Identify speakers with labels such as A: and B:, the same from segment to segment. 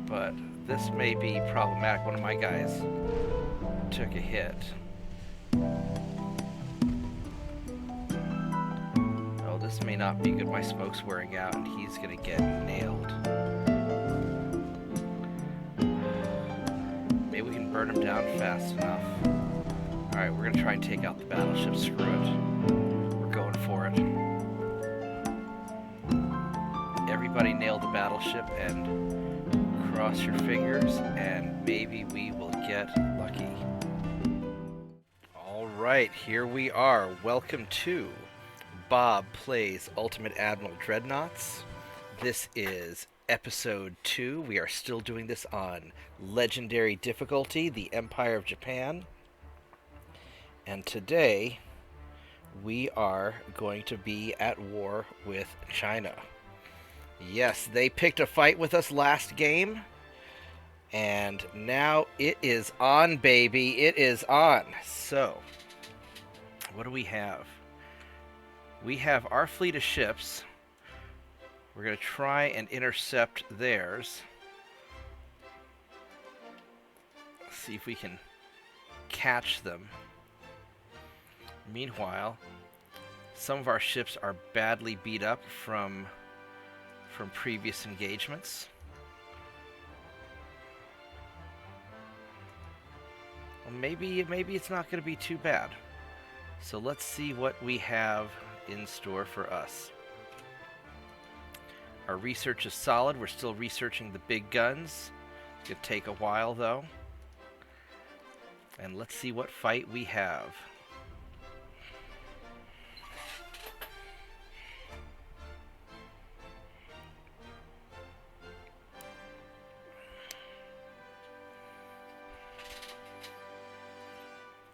A: but this may be problematic. One of my guys took a hit. Oh, this may not be good. My smoke's wearing out, and he's gonna get nailed. Maybe we can burn him down fast enough. Alright, we're gonna try and take out the battleship. Screw it. We're going for it. Everybody nailed the battleship, and cross your fingers, and maybe we will get lucky. Alright, here we are. Welcome to Bob Plays Ultimate Admiral Dreadnoughts. This is episode 2. We are still doing this on legendary difficulty, the Empire of Japan. And today, we are going to be at war with China. Yes, they picked a fight with us last game. And now it is on, baby. It is on. So, what do we have? We have our fleet of ships. We're going to try and intercept theirs. See if we can catch them. Meanwhile, some of our ships are badly beat up from previous engagements. Well, maybe it's not going to be too bad. So let's see what we have in store for us. Our research is solid. We're still researching the big guns. It's going to take a while, though. And let's see what fight we have.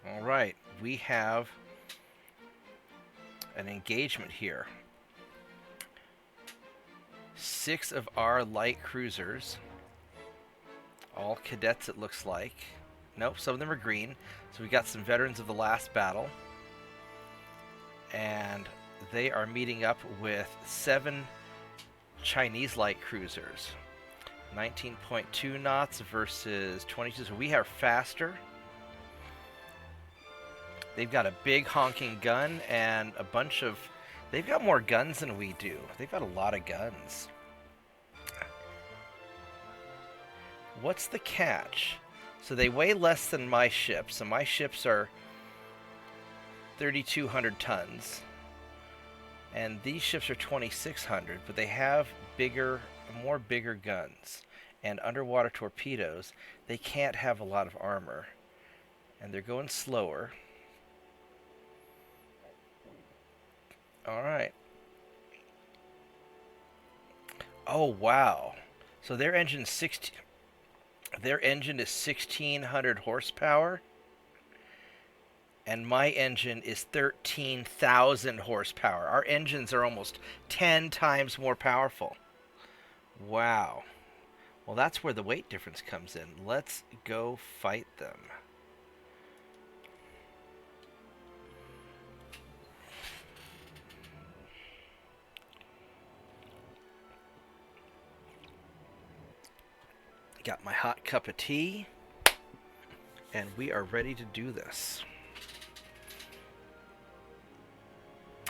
A: Alright, we have an engagement here. 6 of our light cruisers, all cadets it looks like. Nope, some of them are green. So we got some veterans of the last battle. And they are meeting up with 7 Chinese light cruisers. 19.2 knots versus 22, so we are faster. They've got a big honking gun and a bunch of... They've got more guns than we do. They've got a lot of guns. What's the catch? So they weigh less than my ships. So my ships are 3,200 tons. And these ships are 2,600. But they have bigger guns. And underwater torpedoes. They can't have a lot of armor. And they're going slower. Alright. Oh, wow. So their engine is 1,600 horsepower. And my engine is 13,000 horsepower. Our engines are almost 10 times more powerful. Wow. Well, that's where the weight difference comes in. Let's go fight them. Got my hot cup of tea, and we are ready to do this.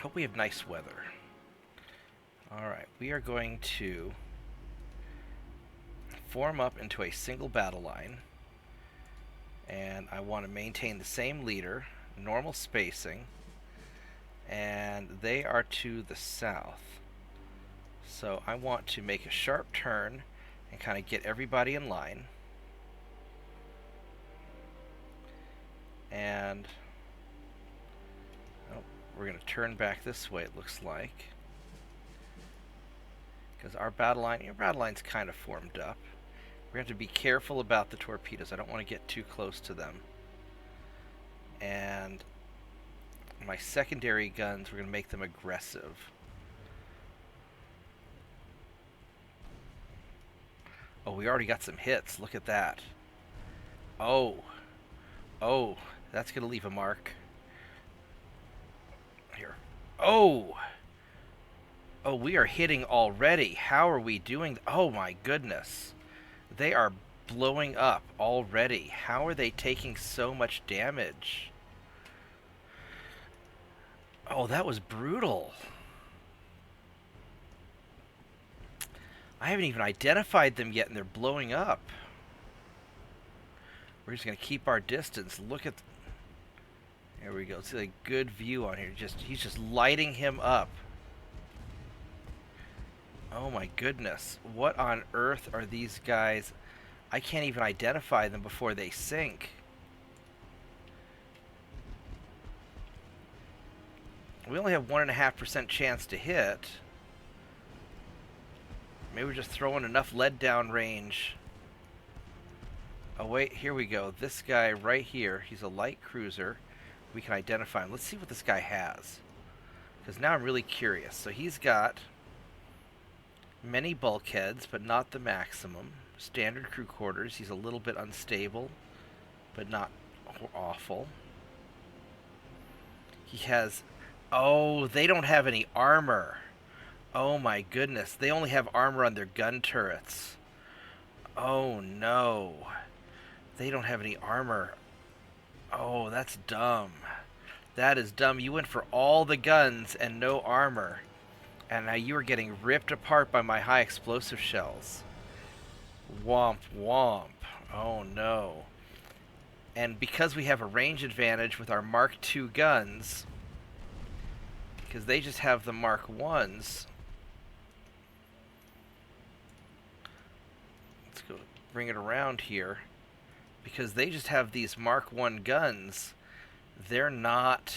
A: Hope we have nice weather. Alright, we are going to form up into a single battle line, and I want to maintain the same leader, normal spacing, and they are to the south. So I want to make a sharp turn and kind of get everybody in line. And we're going to turn back this way, it looks like. Because our battle line's kind of formed up. We're going to have to be careful about the torpedoes. I don't want to get too close to them. And my secondary guns, we're going to make them aggressive. Oh, we already got some hits. Look at that. Oh, that's going to leave a mark. Here. Oh, we are hitting already. How are we doing? Oh, my goodness. They are blowing up already. How are they taking so much damage? Oh, that was brutal. I haven't even identified them yet, and they're blowing up. We're just going to keep our distance. Look at... There we go. It's a good view on here. He's just lighting him up. Oh my goodness. What on earth are these guys? I can't even identify them before they sink. We only have 1.5% chance to hit. Maybe we're just throwing enough lead down range. Oh wait, here we go. This guy right here, he's a light cruiser. We can identify him. Let's see what this guy has. Because now I'm really curious. So he's got many bulkheads, but not the maximum. Standard crew quarters. He's a little bit unstable, but not awful. He has... Oh, they don't have any armor. Oh my goodness. They only have armor on their gun turrets. Oh no. They don't have any armor. Oh, that's dumb. That is dumb. You went for all the guns and no armor. And now you are getting ripped apart by my high explosive shells. Womp womp. Oh no. And because we have a range advantage with our Mark II guns, because they just have the Mark I's, let's go bring it around here. Because they just have these Mark I guns, they're not...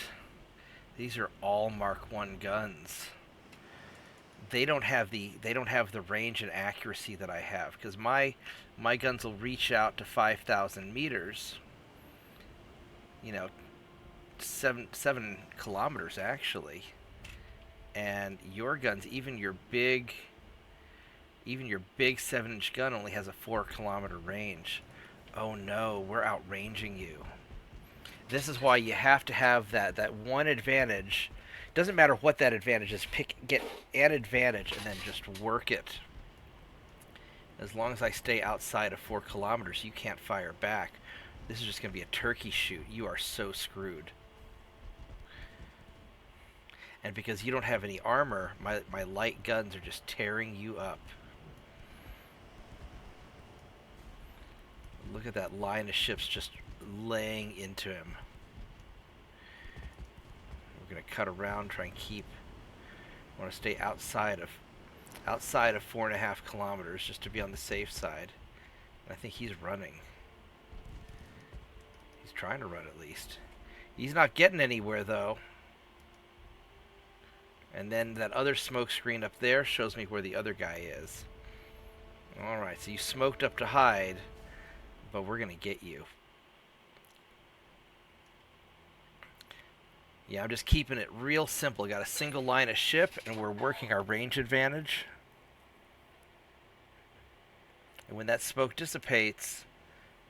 A: These are all Mark I guns. They don't have the range and accuracy that I have, because my guns will reach out to 5,000 meters. You know, 7 kilometers actually. And your guns, even your big 7-inch gun only has a 4-kilometer range. Oh no, we're outranging you. This is why you have to have that one advantage. Doesn't matter what that advantage is. Get an advantage and then just work it. As long as I stay outside of 4 kilometers, you can't fire back. This is just going to be a turkey shoot. You are so screwed. And because you don't have any armor, my light guns are just tearing you up. Look at that line of ships just laying into him. We're going to cut around, try and keep... I want to stay outside of 4.5 kilometers just to be on the safe side. And I think he's running. He's trying to run at least. He's not getting anywhere though. And then that other smoke screen up there shows me where the other guy is. Alright, so you smoked up to hide, but we're going to get you. Yeah, I'm just keeping it real simple. Got a single line of ship, and we're working our range advantage. And when that smoke dissipates,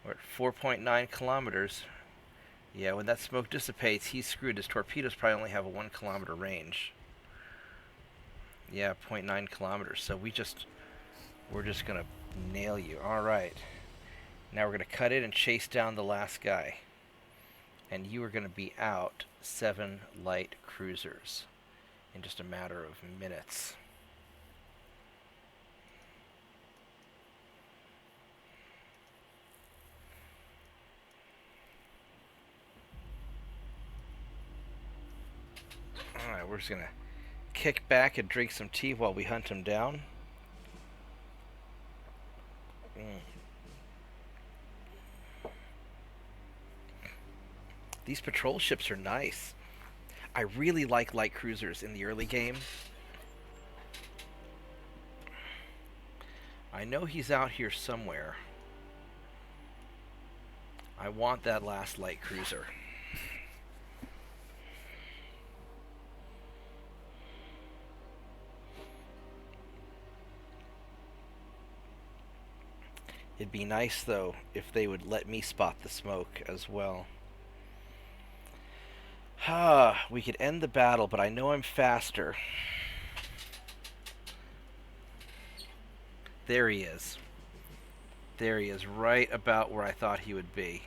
A: we're at 4.9 kilometers. Yeah, when that smoke dissipates, he's screwed. His torpedoes probably only have a 1 kilometer range. Yeah, 0.9 kilometers. So we're just going to nail you. All right. Now we're going to cut in and chase down the last guy. And you are going to be out 7 light cruisers in just a matter of minutes. Alright, we're just going to kick back and drink some tea while we hunt him down. These patrol ships are nice. I really like light cruisers in the early game. I know he's out here somewhere. I want that last light cruiser. It'd be nice, though, if they would let me spot the smoke as well. We could end the battle, but I know I'm faster. There he is. There he is, right about where I thought he would be.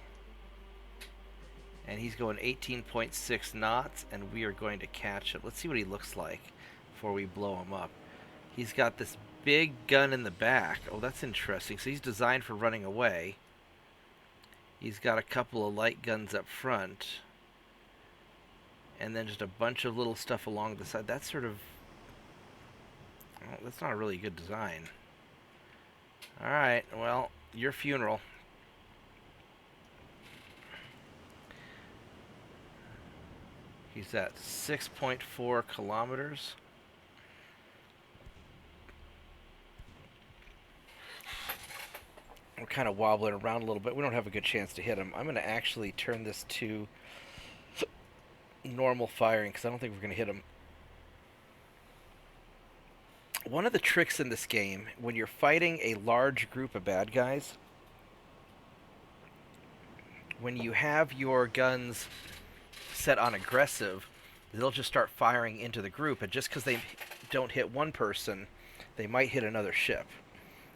A: And he's going 18.6 knots, and we are going to catch him. Let's see what he looks like before we blow him up. He's got this big gun in the back. Oh, that's interesting. So he's designed for running away. He's got a couple of light guns up front. And then just a bunch of little stuff along the side. That's sort of... well, that's not a really good design. Alright, well, your funeral. He's at 6.4 kilometers. We're kind of wobbling around a little bit. We don't have a good chance to hit him. I'm going to actually turn this to normal firing because I don't think we're going to hit him. One of the tricks in this game, when you're fighting a large group of bad guys, when you have your guns set on aggressive, they'll just start firing into the group, and just because they don't hit one person, they might hit another ship,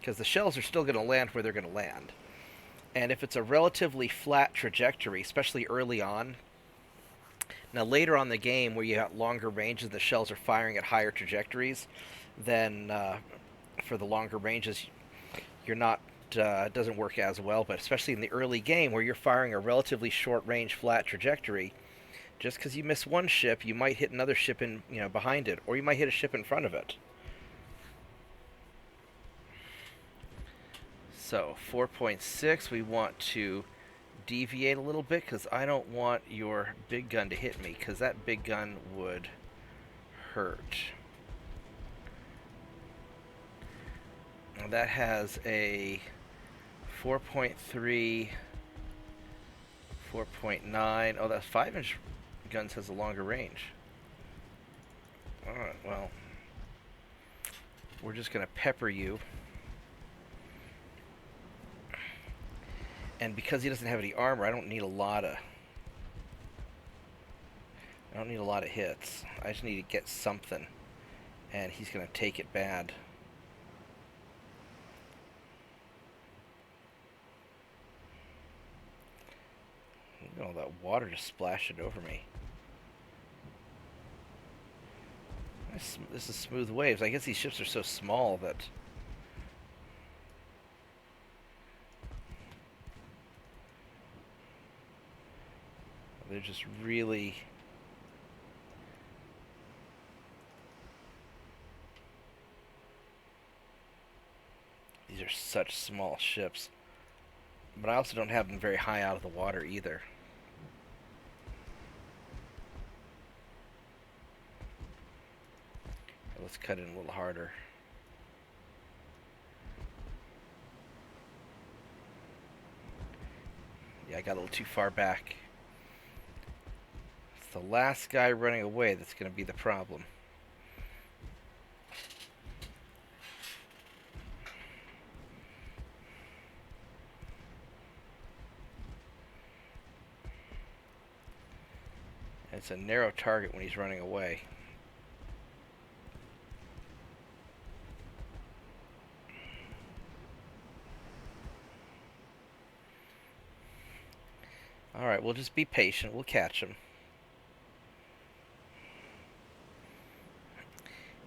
A: because the shells are still going to land where they're going to land. And if it's a relatively flat trajectory, especially early on, now later on in the game where you have longer ranges, the shells are firing at higher trajectories, then for the longer ranges you're not it doesn't work as well. But especially in the early game where you're firing a relatively short range flat trajectory, just because you miss one ship, you might hit another ship in, behind it, or you might hit a ship in front of it. So 4.6, we want to deviate a little bit because I don't want your big gun to hit me, because that big gun would hurt. Now that has a 4.3, 4.9. Oh, that 5-inch guns has a longer range. Alright, well, we're just going to pepper you. And because he doesn't have any armor, I don't need a lot of hits. I just need to get something, and he's going to take it bad. Oh, that water just splashed over me. This is smooth waves. I guess these ships are so small that... they're just really... these are such small ships. But I also don't have them very high out of the water either. Let's cut in a little harder. Yeah, I got a little too far back. It's the last guy running away that's going to be the problem. And it's a narrow target when he's running away. Alright, we'll just be patient. We'll catch him.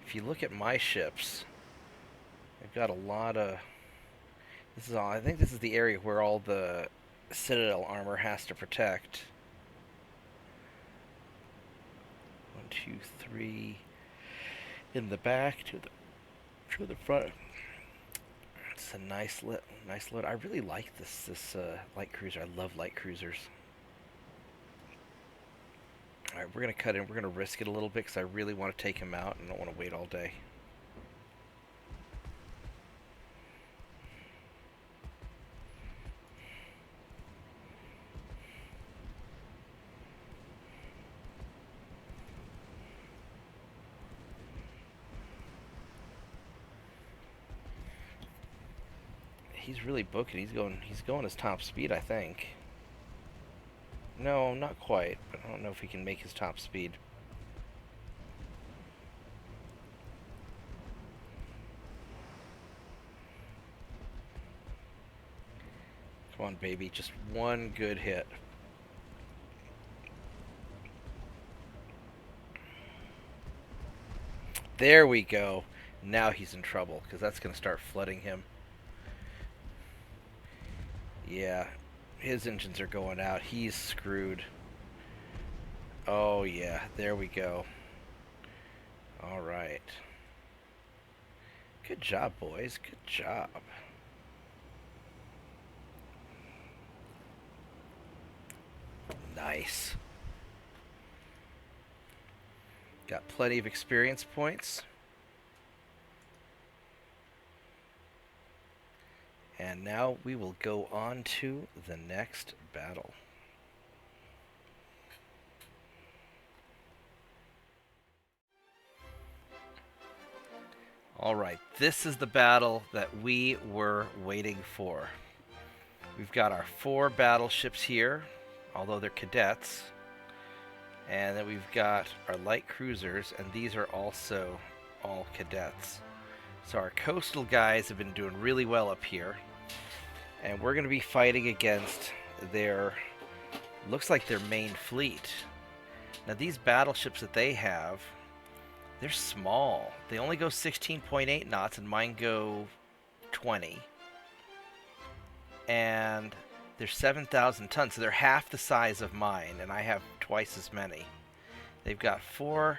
A: If you look at my ships, they've got a lot of... this is all... I think this is the area where all the Citadel armor has to protect. 1, 2, 3... in the back, to the front. It's a nice load. I really like this light cruiser. I love light cruisers. Alright, we're going to cut in. We're going to risk it a little bit because I really want to take him out and don't want to wait all day. He's really booking. He's going his top speed, I think. No, not quite, but I don't know if he can make his top speed. Come on, baby. Just one good hit. There we go. Now he's in trouble, because that's going to start flooding him. Yeah, his engines are going out. He's screwed. Oh, yeah. There we go. All right. Good job, boys. Good job. Nice. Got plenty of experience points. And now we will go on to the next battle. Alright, this is the battle that we were waiting for. We've got our 4 battleships here, although they're cadets. And then we've got our light cruisers, and these are also all cadets. So our coastal guys have been doing really well up here. And we're going to be fighting against their, looks like their main fleet. Now these battleships that they have, they're small. They only go 16.8 knots, and mine go 20. And they're 7,000 tons, so they're half the size of mine, and I have twice as many. They've got 4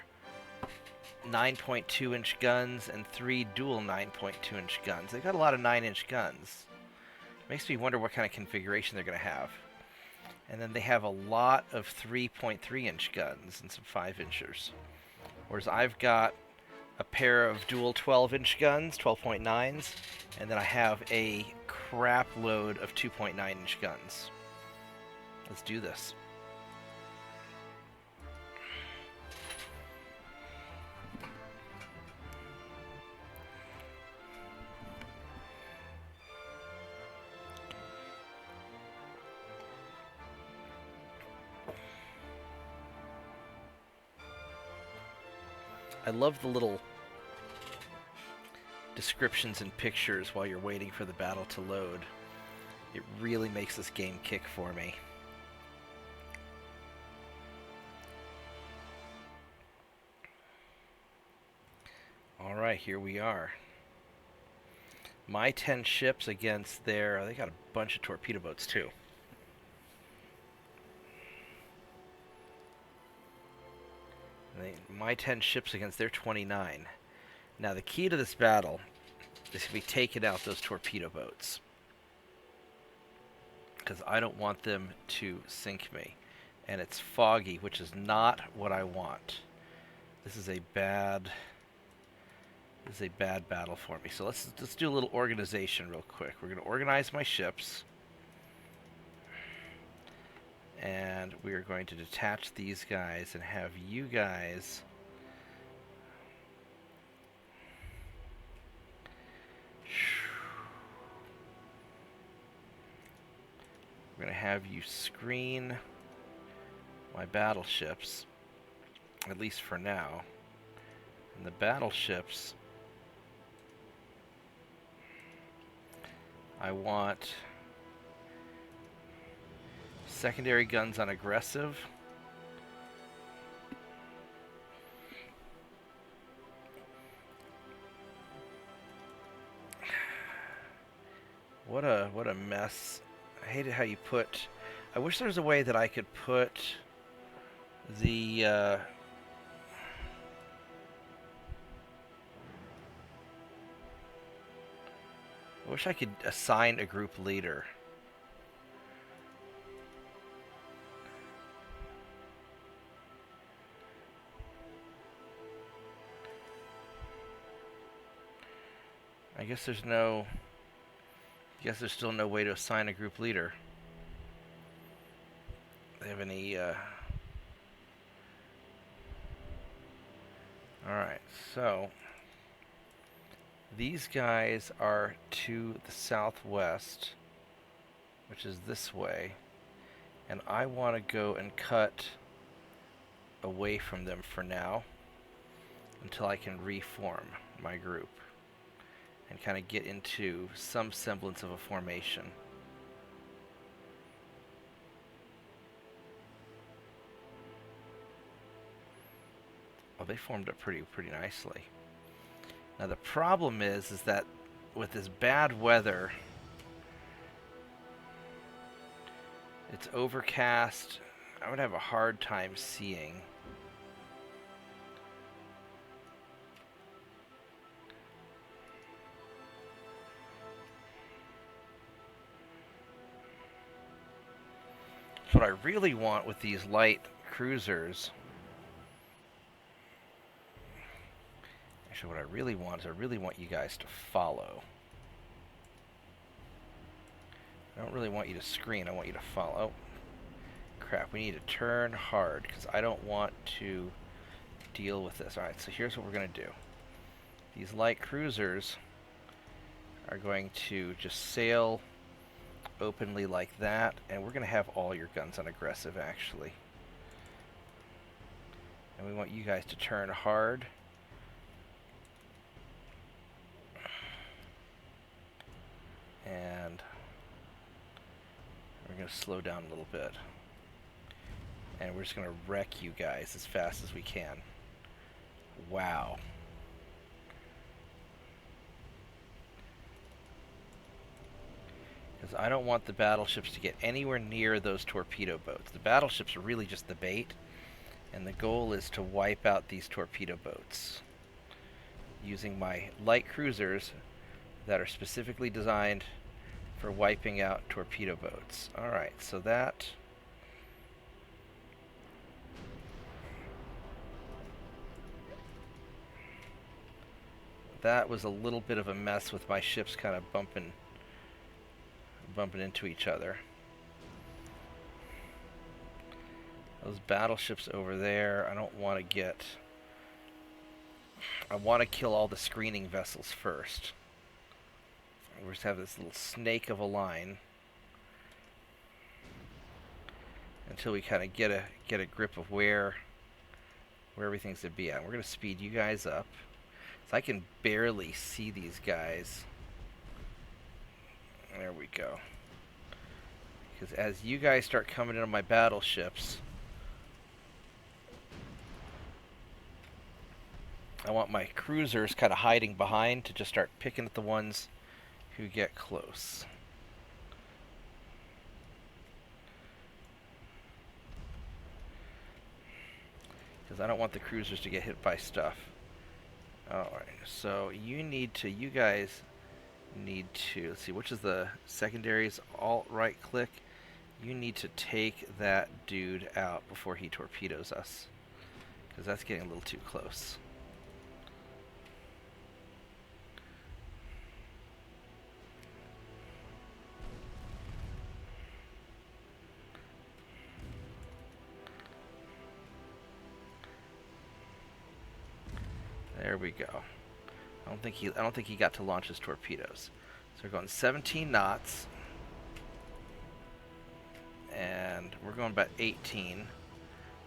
A: 9.2-inch guns and 3 dual 9.2-inch guns. They've got a lot of 9-inch guns. Makes me wonder what kind of configuration they're going to have. And then they have a lot of 3.3-inch guns and some 5-inchers. Whereas I've got a pair of dual 12-inch guns, 12.9s, and then I have a crap load of 2.9-inch guns. Let's do this. I love the little descriptions and pictures while you're waiting for the battle to load. It really makes this game kick for me. Alright, here we are. My 10 ships against their... they got a bunch of torpedo boats too. My 10 ships against their 29. Now the key to this battle is to be taking out those torpedo boats, because I don't want them to sink me. And it's foggy, which is not what I want. This is a bad battle for me. So let's do a little organization real quick. We're going to organize my ships. And we are going to detach these guys and have you guys we're going to have you screen my battleships, at least for now. And the battleships, I want secondary guns on aggressive. What a mess. I hated how you put... I wish there was a way that I could put the... I wish I could assign a group leader. I guess there's still no way to assign a group leader. They have any, Alright, so these guys are to the southwest, which is this way, and I want to go and cut away from them for now until I can reform my group and kind of get into some semblance of a formation. they formed up pretty nicely. Now the problem is that with this bad weather, it's overcast. I would have a hard time seeing. What I really want with these light cruisers, actually what I really want is I really want you guys to follow. I don't really want you to screen, I want you to follow. Oh, crap, we need to turn hard because I don't want to deal with this. Alright, so here's what we're going to do. These light cruisers are going to just sail openly like that, and we're going to have all your guns on aggressive, actually. And we want you guys to turn hard. And we're going to slow down a little bit. And we're just going to wreck you guys as fast as we can. Wow. Because I don't want the battleships to get anywhere near those torpedo boats. The battleships are really just the bait, and the goal is to wipe out these torpedo boats using my light cruisers that are specifically designed for wiping out torpedo boats. Alright, so that was a little bit of a mess with my ships kind of bumping into each other. Those battleships over there, I don't want to get... I want to kill all the screening vessels first. We just have this little snake of a line until we kind of get a grip of where everything's to be at. We're going to speed you guys up. So I can barely see these guys. There we go. Because as you guys start coming into my battleships, I want my cruisers kind of hiding behind to just start picking at the ones who get close. Because I don't want the cruisers to get hit by stuff. Alright, so you guys need to, let's see, which is the secondaries? Alt right click. You need to take that dude out before he torpedoes us, because that's getting a little too close. There we go. I don't think he got to launch his torpedoes. So we're going 17 knots. And we're going about 18.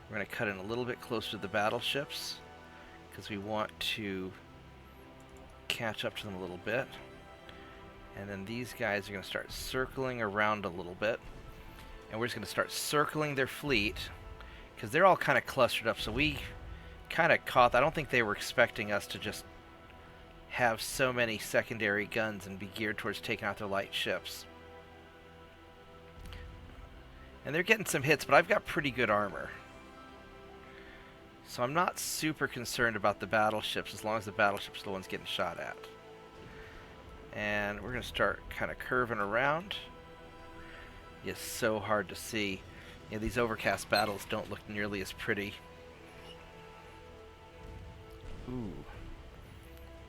A: We're going to cut in a little bit closer to the battleships because we want to catch up to them a little bit. And then these guys are going to start circling around a little bit. And we're just going to start circling their fleet because they're all kind of clustered up. So we kind of caught... I don't think they were expecting us to just have so many secondary guns and be geared towards taking out their light ships. And they're getting some hits, but I've got pretty good armor. So I'm not super concerned about the battleships as long as the battleships are the ones getting shot at. And we're going to start kind of curving around. It's so hard to see. You know, these overcast battles don't look nearly as pretty. Ooh.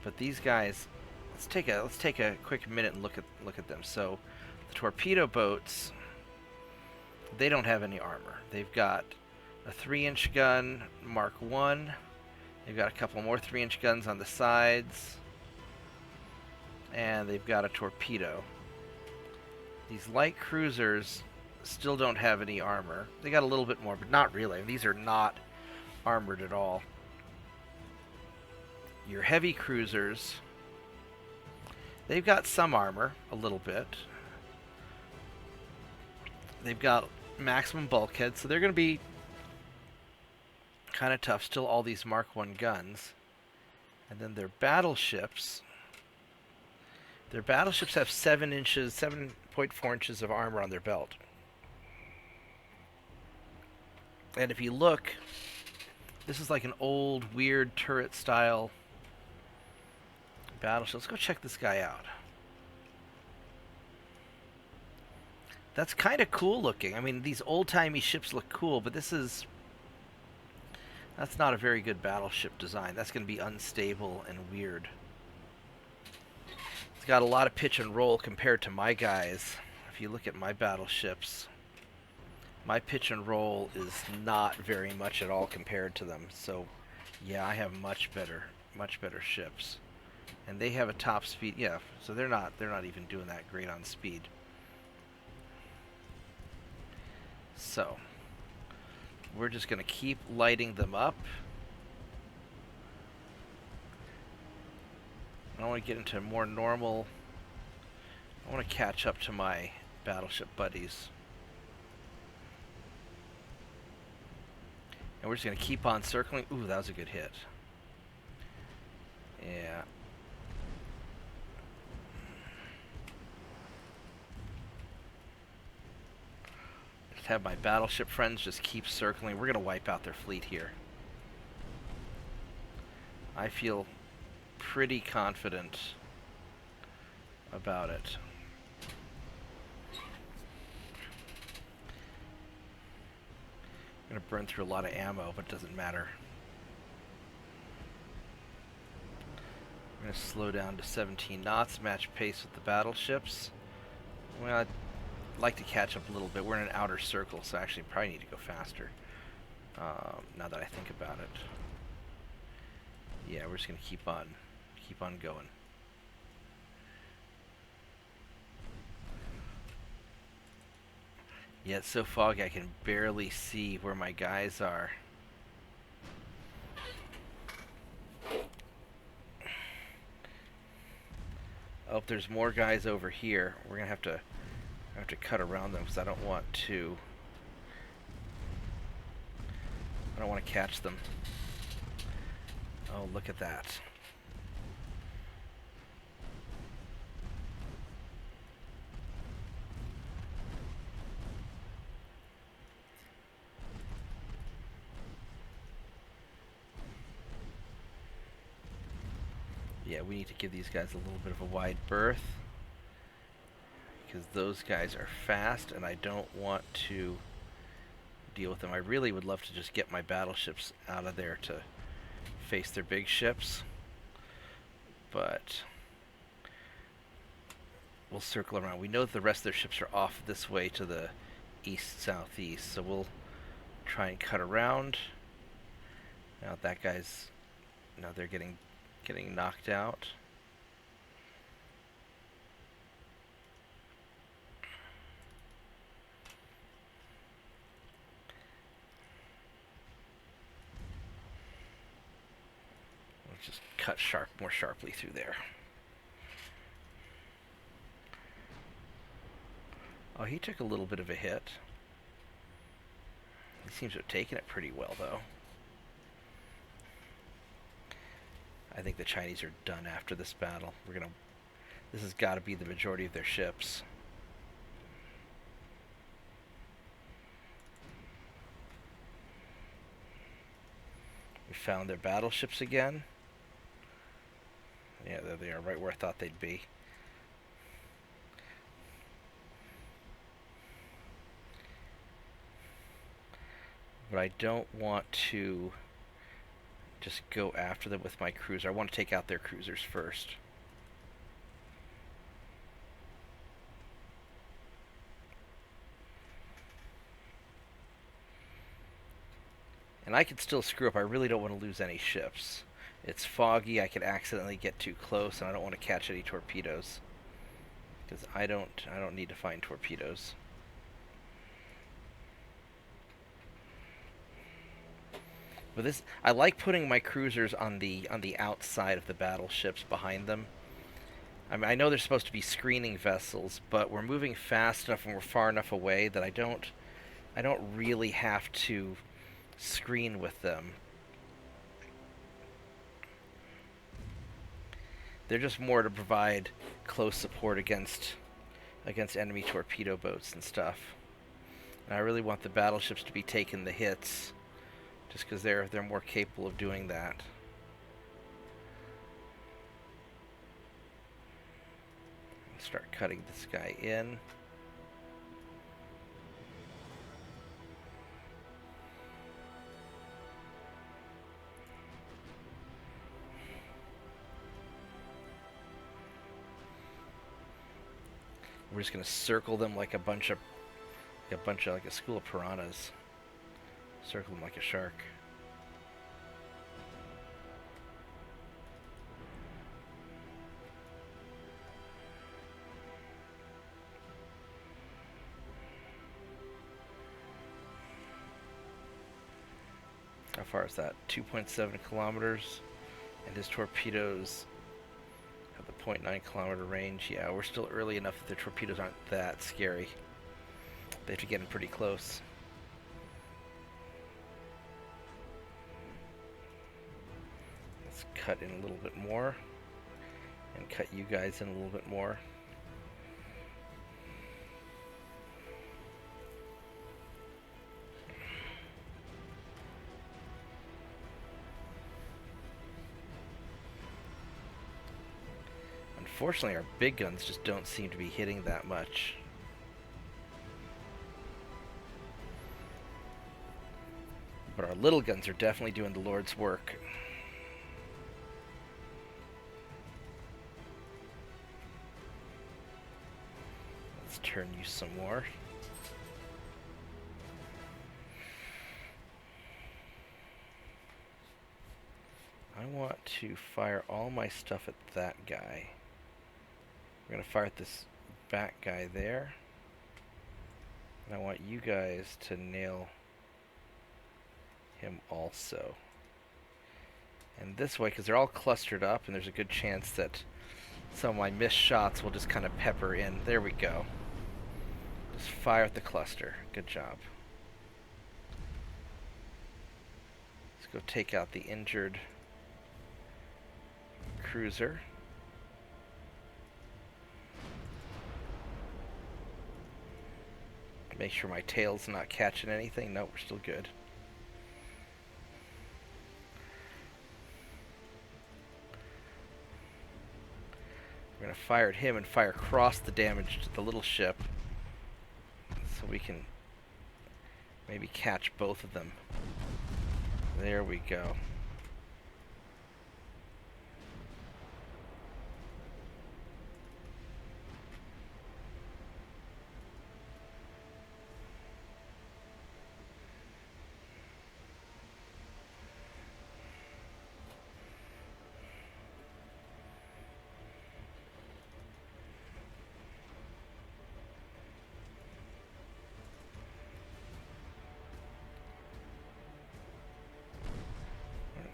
A: But these guys, let's take a quick minute and look at them. So the torpedo boats, they don't have any armor. They've got a 3-inch gun, Mark 1. They've got a couple more 3-inch guns on the sides. And they've got a torpedo. These light cruisers still don't have any armor. They got a little bit more, but not really. I mean, these are not armored at all. Your heavy cruisers, they've got some armor, a little bit. They've got maximum bulkhead, so they're going to be kind of tough. Still all these Mark 1 guns. And then their battleships. Their battleships have 7.4 inches of armor on their belt. And if you look, this is like an old, weird turret-style battleship. Let's go check this guy out. That's kind of cool looking. I mean, these old-timey ships look cool, but that's not a very good battleship design. That's going to be unstable and weird. It's got a lot of pitch and roll compared to my guys. If you look at my battleships, my pitch and roll is not very much at all compared to them. So, yeah, I have much better ships. And they have a top speed. Yeah, so they're not even doing that great on speed. So, we're just going to keep lighting them up. I want to get into more normal. I want to catch up to my battleship buddies. And we're just going to keep on circling. Ooh, that was a good hit. Yeah. Just have my battleship friends just keep circling. We're going to wipe out their fleet here. I feel pretty confident about it. I'm going to burn through a lot of ammo, but it doesn't matter. I'm going to slow down to 17 knots, match pace with the battleships. Well, I'd like to catch up a little bit. We're in an outer circle, so I actually probably need to go faster. Now that I think about it. Yeah, we're just going to keep on going. Yeah, it's so foggy I can barely see where my guys are. Oh, there's more guys over here. We're gonna have to cut around them because I don't want to catch them. Oh, look at that. Yeah, we need to give these guys a little bit of a wide berth because those guys are fast and I don't want to deal with them. I really would love to just get my battleships out of there to face their big ships, but we'll circle around. We know that the rest of their ships are off this way to the east-southeast, so we'll try and cut around. Now that guy's, now they're getting knocked out. Let's just cut more sharply through there. Oh, he took a little bit of a hit. He seems to have taken it pretty well, though. I think the Chinese are done after this battle. This has got to be the majority of their ships. We found their battleships again. Yeah, there they are, right where I thought they'd be. But I don't want to just go after them with my cruiser. I want to take out their cruisers first. And I could still screw up. I really don't want to lose any ships. It's foggy. I could accidentally get too close, and I don't want to catch any torpedoes. Because I don't need to find torpedoes. But this, I like putting my cruisers on the outside of the battleships behind them. I mean, I know they're supposed to be screening vessels, but we're moving fast enough and we're far enough away that I don't really have to screen with them. They're just more to provide close support against enemy torpedo boats and stuff. And I really want the battleships to be taking the hits, just because they're more capable of doing that. Start cutting this guy in. We're just gonna circle them like a school of piranhas. Circle them like a shark. How far is that? 2.7 kilometers, and his torpedoes have the 0.9 kilometer range. Yeah, we're still early enough that the torpedoes aren't that scary. They have to get in pretty close. Let's cut in a little bit more, and cut you guys in a little bit more. Unfortunately, our big guns just don't seem to be hitting that much. But our little guns are definitely doing the Lord's work. Let's turn you some more. I want to fire all my stuff at that guy. We're going to fire at this back guy there. And I want you guys to nail him also. And this way, because they're all clustered up, and there's a good chance that some of my missed shots will just kind of pepper in. There we go. Just fire at the cluster. Good job. Let's go take out the injured cruiser. Make sure my tail's not catching anything. No, we're still good. We're going to fire at him and fire across the damage to the little ship, so we can maybe catch both of them. There we go.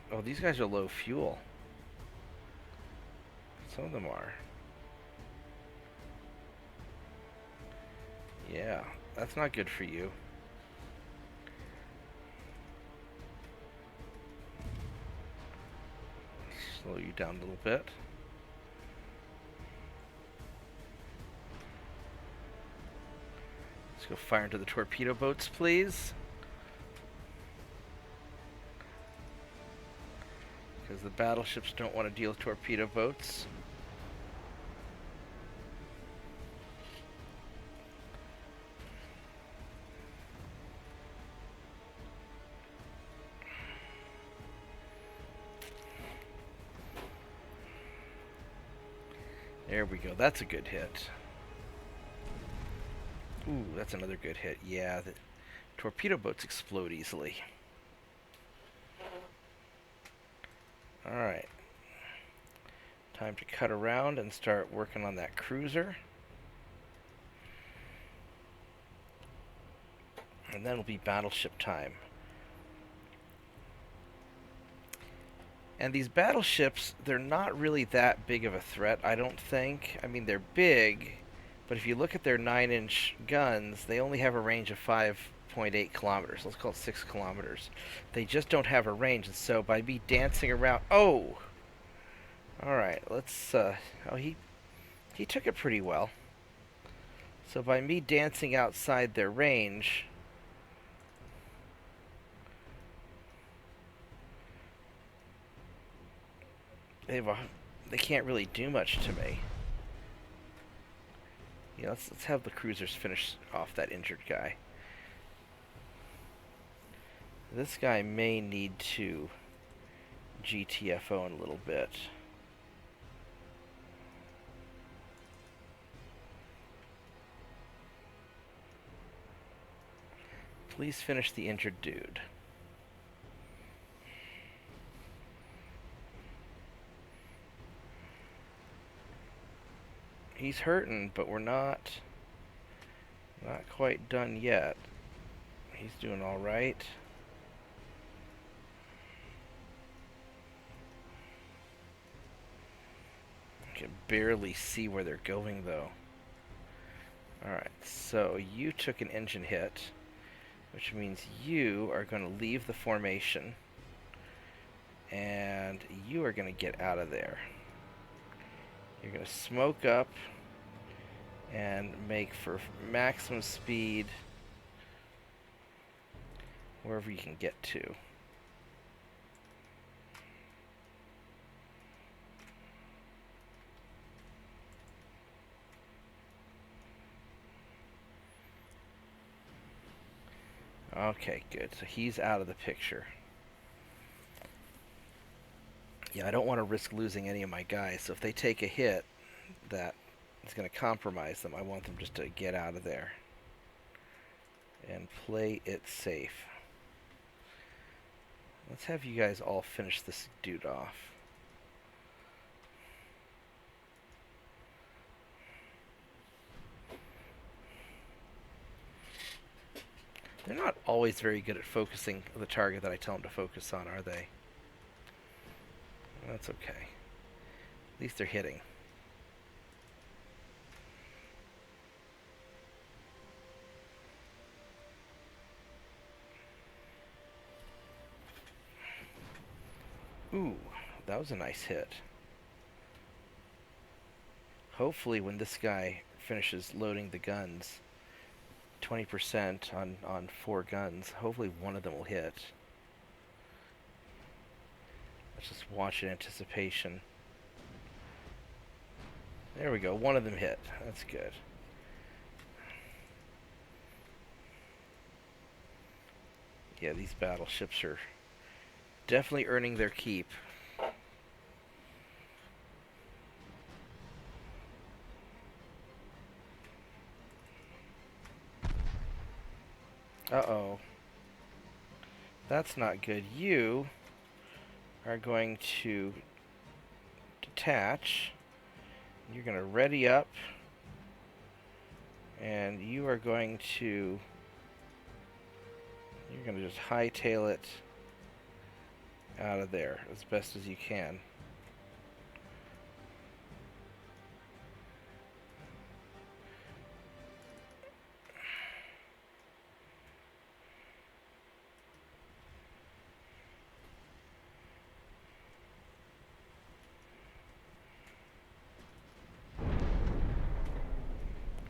A: Oh, these guys are low fuel. Some of them are. Yeah, that's not good for you. Slow you down a little bit. Let's go fire into the torpedo boats, please. Because the battleships don't want to deal with torpedo boats. There we go. That's a good hit. Ooh, that's another good hit. Yeah, the torpedo boats explode easily. Alright. Time to cut around and start working on that cruiser. And then it'll be battleship time. And these battleships, they're not really that big of a threat, I don't think. I mean, they're big, but if you look at their 9-inch guns, they only have a range of 5.8 kilometers. Let's call it 6 kilometers. They just don't have a range, and so by me dancing around... Oh! Alright, let's, oh, he took it pretty well. So by me dancing outside their range, they can't really do much to me. Yeah, let's have the cruisers finish off that injured guy. This guy may need to GTFO in a little bit. Please finish the injured dude. He's hurting, but we're not quite done yet. He's doing all right. I can barely see where they're going, though. Alright, so you took an engine hit, which means you are going to leave the formation, and you are going to get out of there. You're going to smoke up and make for maximum speed wherever you can get to. Okay, good. So he's out of the picture. Yeah, I don't want to risk losing any of my guys, so if they take a hit that is going to compromise them, I want them just to get out of there and play it safe. Let's have you guys all finish this dude off. They're not always very good at focusing the target that I tell them to focus on, are they? That's okay. At least they're hitting. Ooh, that was a nice hit. Hopefully when this guy finishes loading the guns, 20% on 4 guns, hopefully one of them will hit. Let's just watch in anticipation. There we go, one of them hit. That's good. Yeah, these battleships are definitely earning their keep. Uh-oh. That's not good. You are going to detach. You're going to ready up. And you are going to... You're going to just hightail it out of there as best as you can.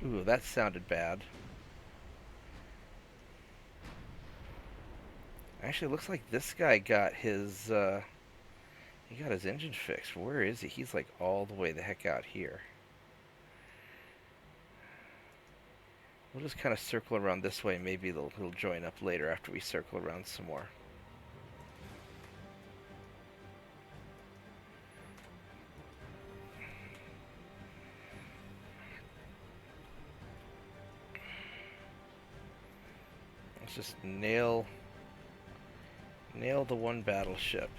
A: Ooh, that sounded bad. Actually, it looks like this guy got his, he got his engine fixed. Where is he? He's like all the way the heck out here. We'll just kind of circle around this way. Maybe he'll join up later after we circle around some more. Let's just nail the one battleship.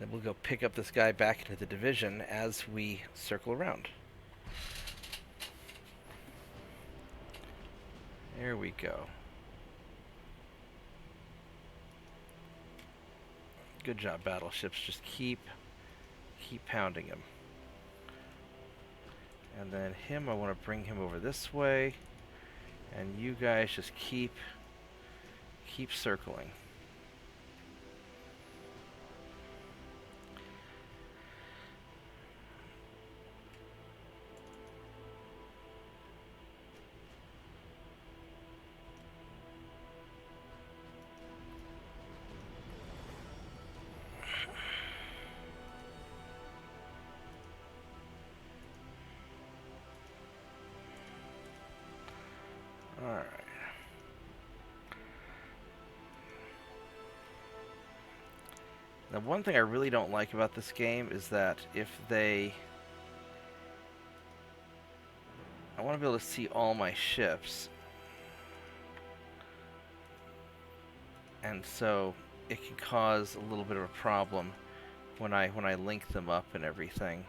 A: And then we'll go pick up this guy back into the division as we circle around. There we go. Good job, battleships. Just keep pounding him. And then him, I want to bring him over this way. And you guys just keep circling. Alright. Now, one thing I really don't like about this game is that if they... I want to be able to see all my ships. And so it can cause a little bit of a problem when I link them up and everything.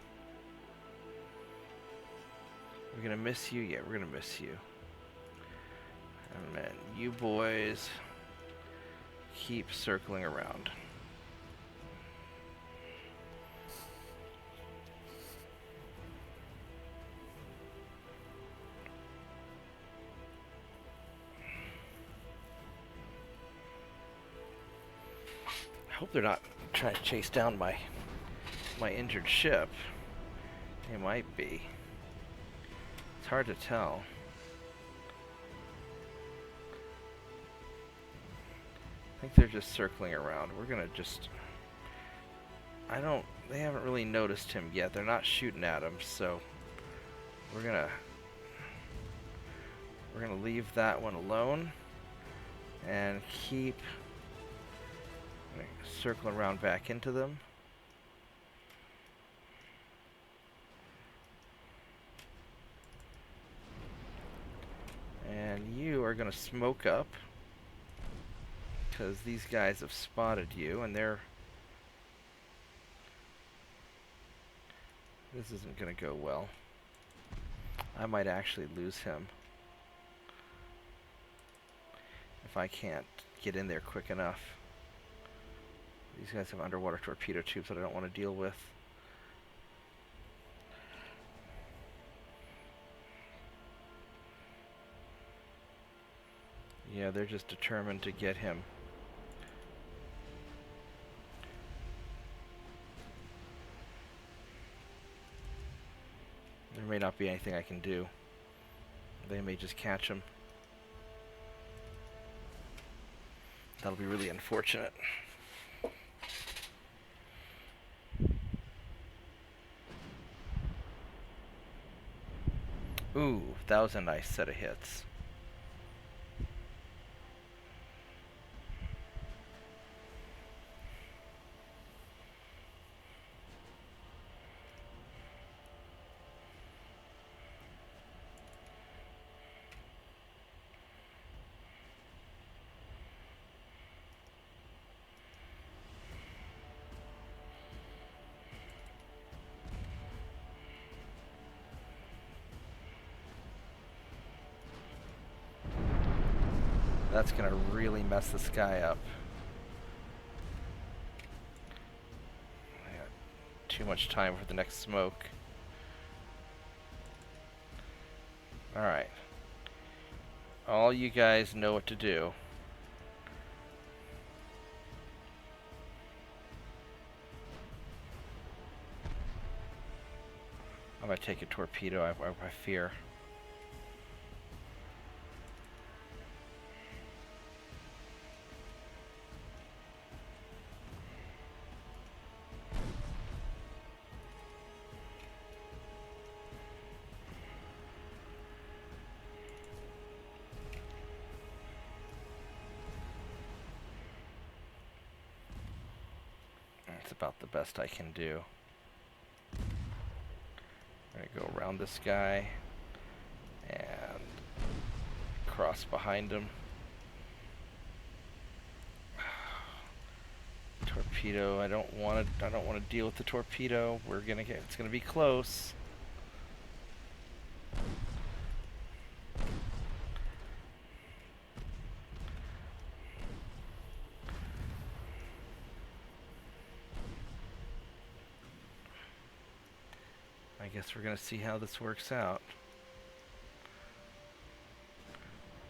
A: We're gonna miss you? Yeah, we're gonna miss you. And then you boys keep circling around. I hope they're not trying to chase down my injured ship. They might be. It's hard to tell. I think they're just circling around. We're gonna just... they haven't really noticed him yet. They're not shooting at him, so we're gonna leave that one alone and keep circling around back into them. And you are gonna smoke up, because these guys have spotted you, and they're... This isn't going to go well. I might actually lose him if I can't get in there quick enough. These guys have underwater torpedo tubes that I don't want to deal with. Yeah, they're just determined to get him. There may not be anything I can do. They may just catch him. That'll be really unfortunate. Ooh, that was a nice set of hits. That's gonna really mess this guy up. I got too much time for the next smoke. Alright. All you guys know what to do. I'm gonna take a torpedo, I fear. That's about the best I can do. I'm gonna go around this guy and cross behind him. torpedo. I don't want to deal with the torpedo. It's gonna be close. I guess we're gonna see how this works out.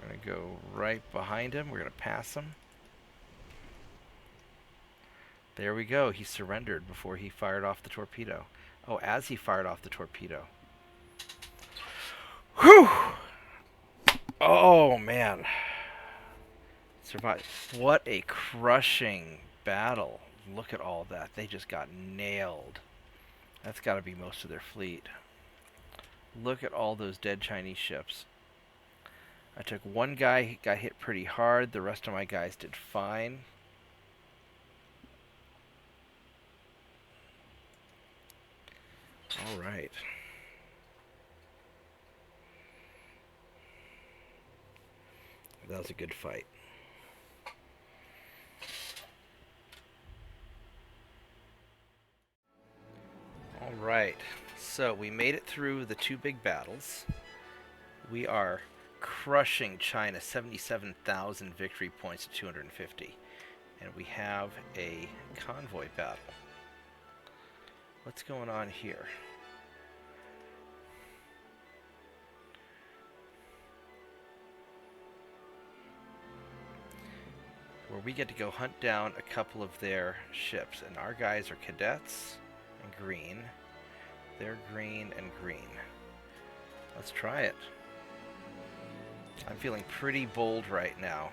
A: We're gonna go right behind him. We're gonna pass him. There we go. He surrendered before he fired off the torpedo. Oh, as he fired off the torpedo. Whew! Oh, man. Survived. What a crushing battle. Look at all that. They just got nailed. That's got to be most of their fleet. Look at all those dead Chinese ships. I took one guy, he got hit pretty hard. The rest of my guys did fine. All right. That was a good fight. All right. So we made it through the two big battles. We are crushing China, 77,000 victory points to 250. And we have a convoy battle. What's going on here? Where we get to go hunt down a couple of their ships. And our guys are cadets and green. They're green and green. Let's try it. I'm feeling pretty bold right now.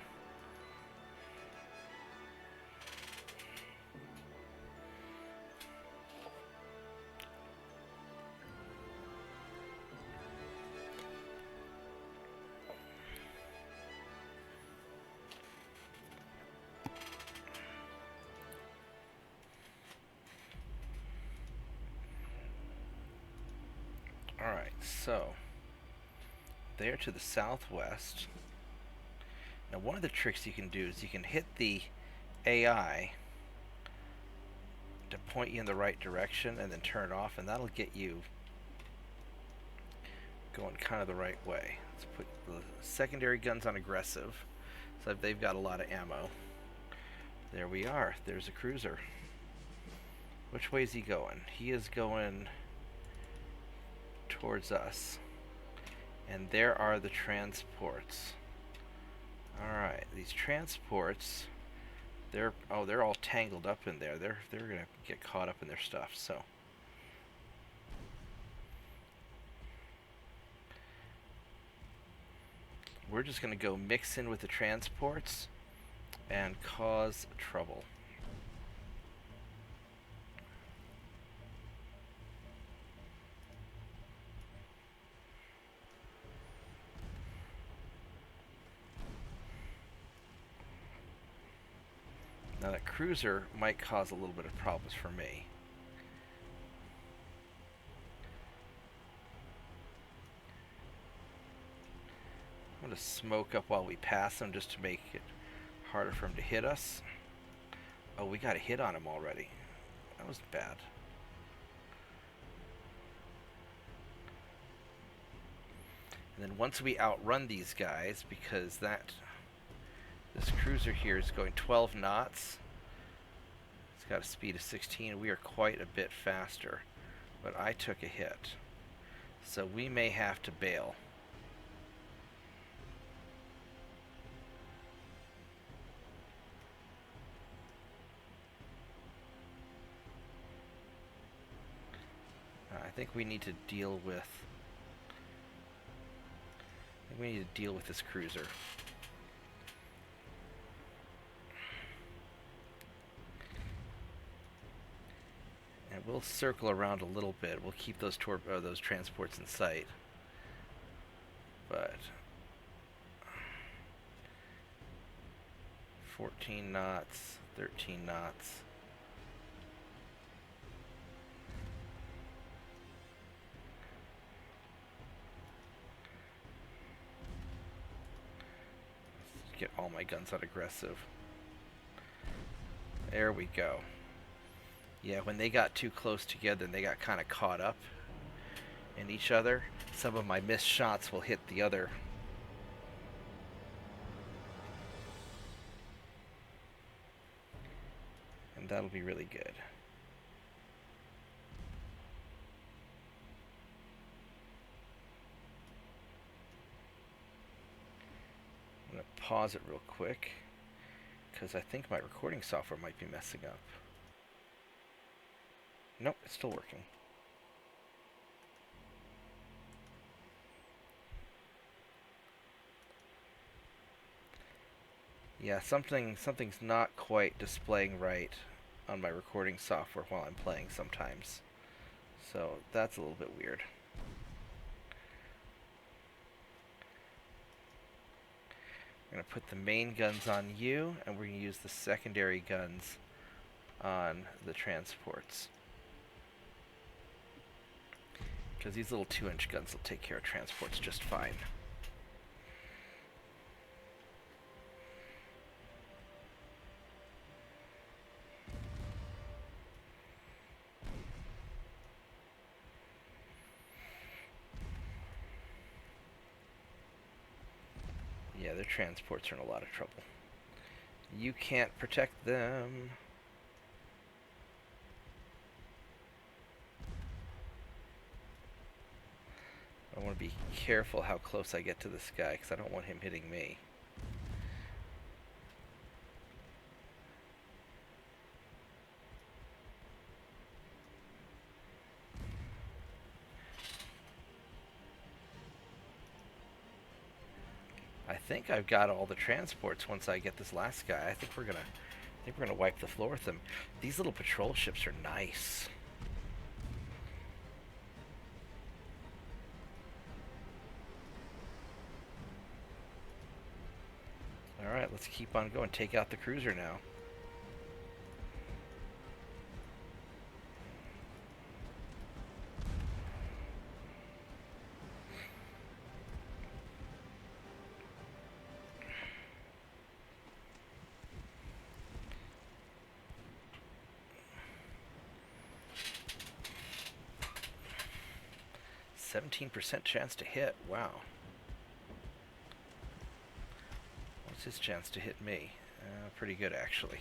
A: Alright, so there to the southwest. Now one of the tricks you can do is you can hit the AI to point you in the right direction and then turn it off, and that'll get you going kind of the right way. Let's put the secondary guns on aggressive, so they've got a lot of ammo. There we are. There's a cruiser. Which way is he going? He is going towards us. And there are the transports. Alright, these transports, they're all tangled up in there. They're gonna get caught up in their stuff, so we're just gonna go mix in with the transports and cause trouble. Now that cruiser might cause a little bit of problems for me. I'm going to smoke up while we pass him just to make it harder for him to hit us. Oh, we got a hit on him already. That was bad. And then once we outrun these guys, because this cruiser here is going 12 knots. It's got a speed of 16. We are quite a bit faster, but I took a hit. So we may have to bail. I think we need to deal with this cruiser. And we'll circle around a little bit. We'll keep those transports in sight. But 14 knots, 13 knots. Let's get all my guns on aggressive. There we go. Yeah, when they got too close together and they got kind of caught up in each other, some of my missed shots will hit the other. And that'll be really good. I'm going to pause it real quick, because I think my recording software might be messing up. Nope, it's still working. Yeah, something's not quite displaying right on my recording software while I'm playing sometimes. So that's a little bit weird. We're going to put the main guns on you, and we're going to use the secondary guns on the transports. Because these little 2-inch guns will take care of transports just fine. Yeah, their transports are in a lot of trouble. You can't protect them. I want to be careful how close I get to this guy, because I don't want him hitting me. I think I've got all the transports once I get this last guy. I think we're gonna wipe the floor with them. These little patrol ships are nice. Alright, let's keep on going. Take out the cruiser now. %17 chance to hit. Wow. What's his chance to hit me? Pretty good, actually.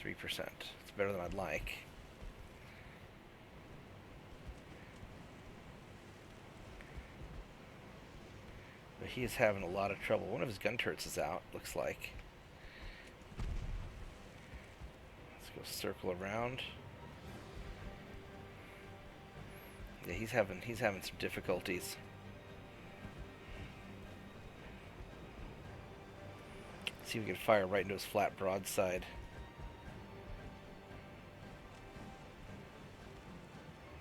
A: 3%. It's better than I'd like. But he is having a lot of trouble. One of his gun turrets is out, looks like. Let's go circle around. Yeah, he's having some difficulties. See if we can fire right into his flat broadside.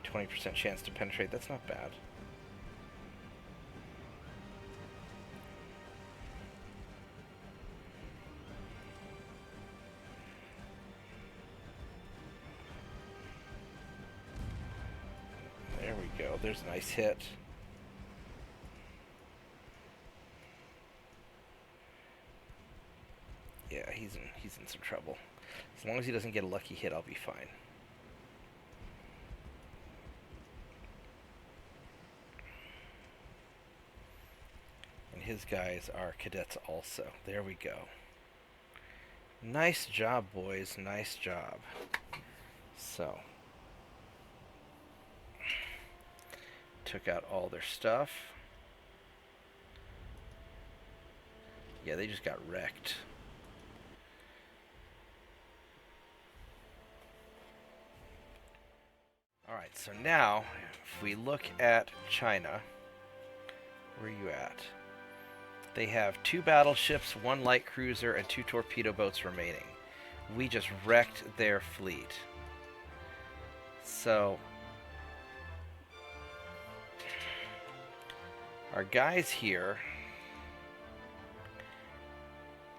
A: 20% chance to penetrate. That's not bad. There we go. There's a nice hit. Yeah, he's in some trouble. As long as he doesn't get a lucky hit, I'll be fine. And his guys are cadets also. There we go. Nice job, boys. Nice job. So, took out all their stuff. Yeah, they just got wrecked. Alright, so now, if we look at China, where are you at? They have 2 battleships, 1 light cruiser, and 2 torpedo boats remaining. We just wrecked their fleet. So, our guys here,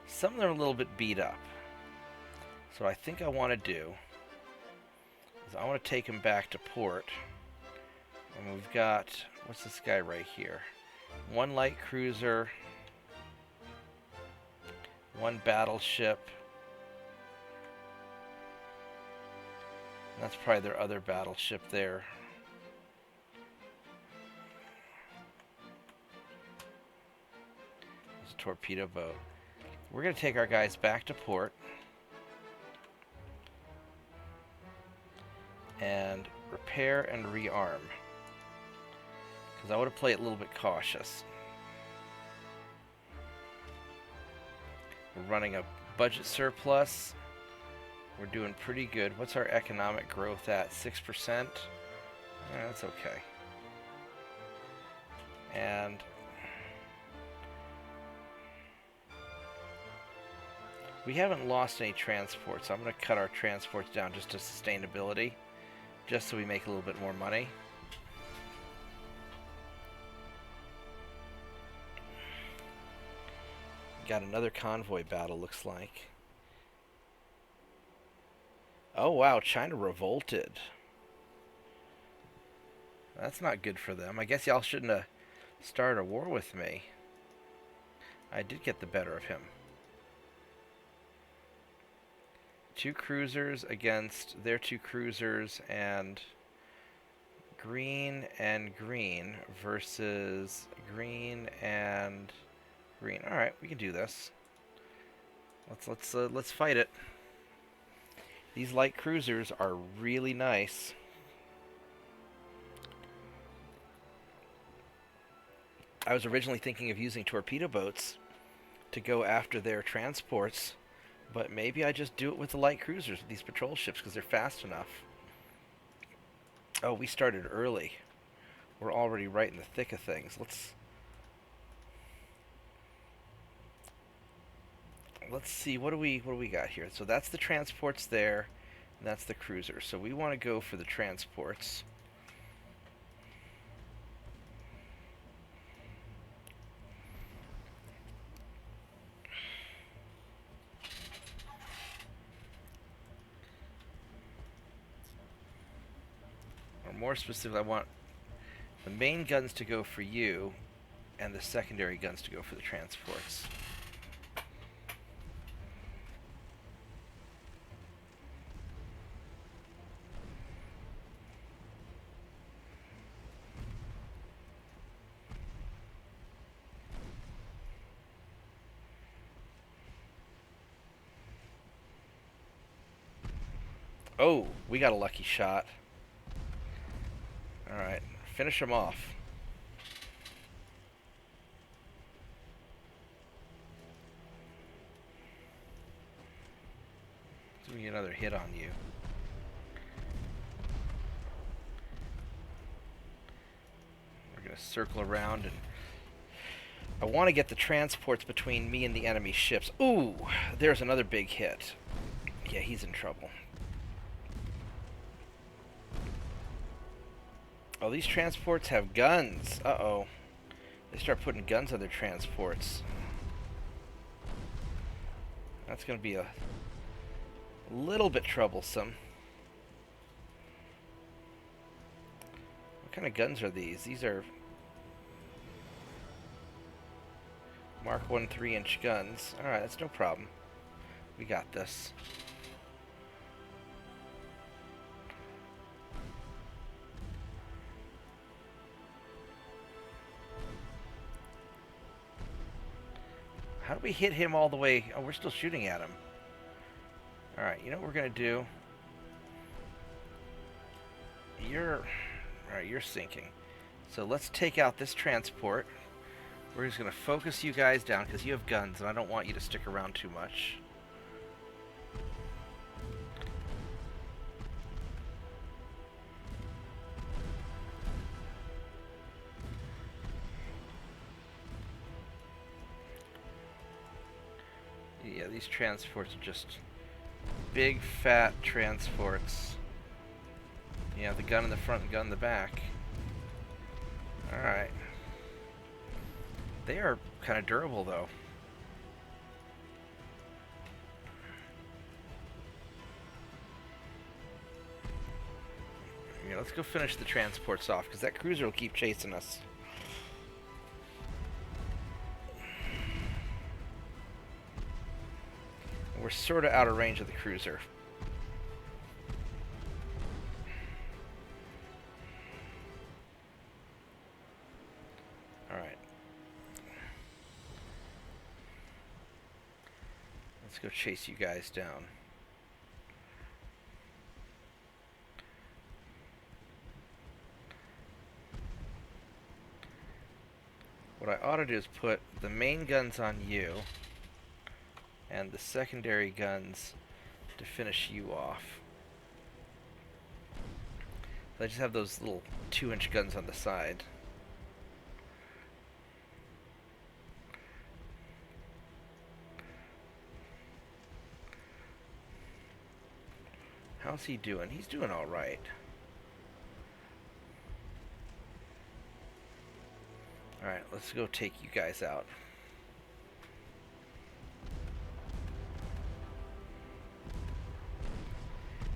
A: some of them are a little bit beat up. So what I think I want to do is I want to take him back to port. And we've got, what's this guy right here? 1 light cruiser, 1 battleship. That's probably their other battleship there. There's a torpedo boat. We're going to take our guys back to port and repair and rearm. Because I would have played it a little bit cautious. We're running a budget surplus. We're doing pretty good. What's our economic growth at? 6%? That's okay. And we haven't lost any transports, so I'm going to cut our transports down just to sustainability, just so we make a little bit more money. Got another convoy battle, looks like. Oh wow, China revolted. That's not good for them. I guess y'all shouldn't have started a war with me. I did get the better of him. 2 cruisers against their 2 cruisers, and green versus green and green. All right, we can do this. Let's fight it. These light cruisers are really nice. I was originally thinking of using torpedo boats to go after their transports, but maybe I just do it with the light cruisers, with these patrol ships, because they're fast enough. Oh, we started early. We're already right in the thick of things. Let's see, what do we got here? So that's the transports there, and that's the cruiser. So we want to go for the transports. Or more specifically, I want the main guns to go for you, and the secondary guns to go for the transports. Oh, we got a lucky shot. Alright, finish him off. So we get another hit on you. We're going to circle around, and I want to get the transports between me and the enemy ships. Ooh, there's another big hit. Yeah, he's in trouble. Oh, these transports have guns. Uh-oh. They start putting guns on their transports. That's going to be a little bit troublesome. What kind of guns are these? These are Mark 1 3-inch guns. Alright, that's no problem. We got this. How do we hit him all the way? Oh, we're still shooting at him. Alright, you know what we're going to do? Alright, you're sinking. So let's take out this transport. We're just going to focus you guys down because you have guns and I don't want you to stick around too much. Yeah, these transports are just big, fat transports. Yeah, the gun in the front and gun in the back. Alright. They are kind of durable, though. Yeah, let's go finish the transports off, because that cruiser will keep chasing us. We're sort of out of range of the cruiser. Let's go chase you guys down. What I ought to do is put the main guns on you and the secondary guns to finish you off. So I just have those little 2-inch guns on the side. How's he doing? He's doing all right. Alright, let's go take you guys out.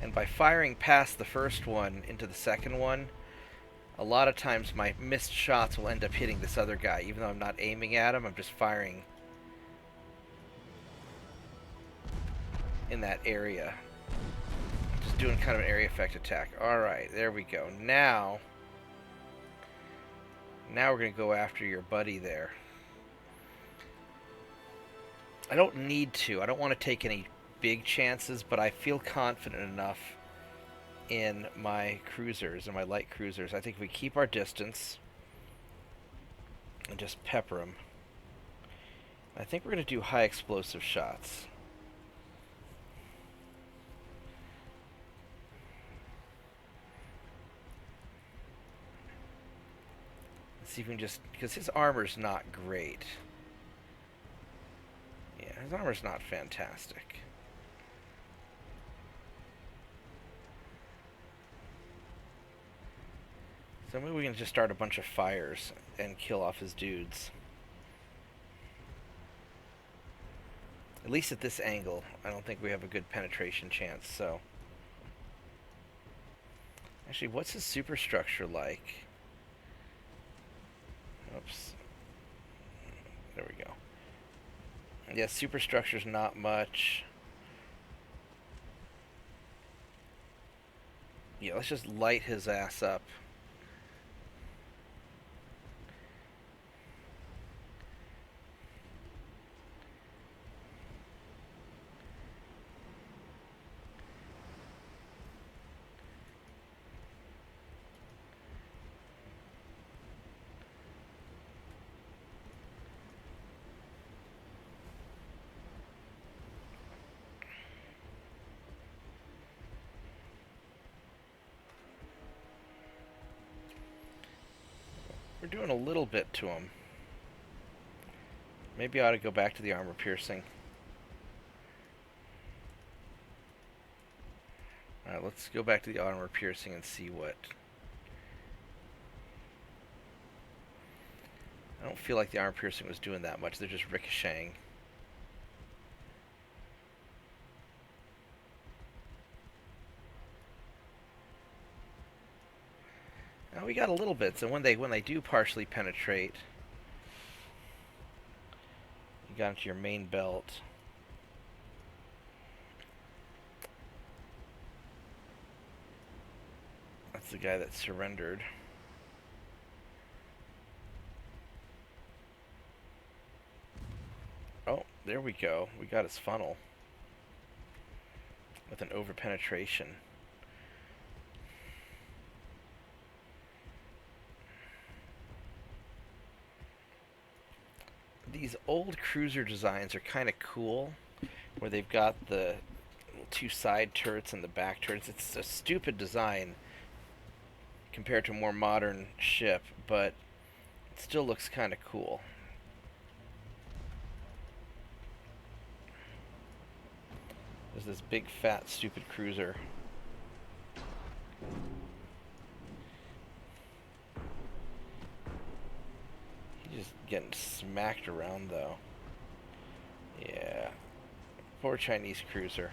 A: And by firing past the first one into the second one, a lot of times my missed shots will end up hitting this other guy. Even though I'm not aiming at him, I'm just firing in that area. Just doing kind of an area effect attack. Alright, there we go. Now we're going to go after your buddy there. I don't need to. I don't want to take any big chances, but I feel confident enough in my cruisers and my light cruisers. I think if we keep our distance and just pepper them, I think we're going to do high explosive shots. Let's see if we can just, because his armor's not great. Yeah, his armor's not fantastic. So maybe we can just start a bunch of fires and kill off his dudes. At least at this angle, I don't think we have a good penetration chance, so... Actually, what's his superstructure like? Oops. There we go. Yeah, superstructure's not much. Yeah, let's just light his ass up. We're doing a little bit to him. Maybe I ought to go back to the armor piercing. Alright, let's go back to the armor piercing and see what... I don't feel like the armor piercing was doing that much. They're just ricocheting. Now we got a little bit, so when they do partially penetrate, you got into your main belt. That's the guy that surrendered. Oh, there we go. We got his funnel with an over-penetration. These old cruiser designs are kind of cool, where they've got the 2 side turrets and the back turrets. It's a stupid design compared to a more modern ship, but it still looks kind of cool. There's this big, fat, stupid cruiser. He's just getting smacked around, though. Yeah. Poor Chinese cruiser.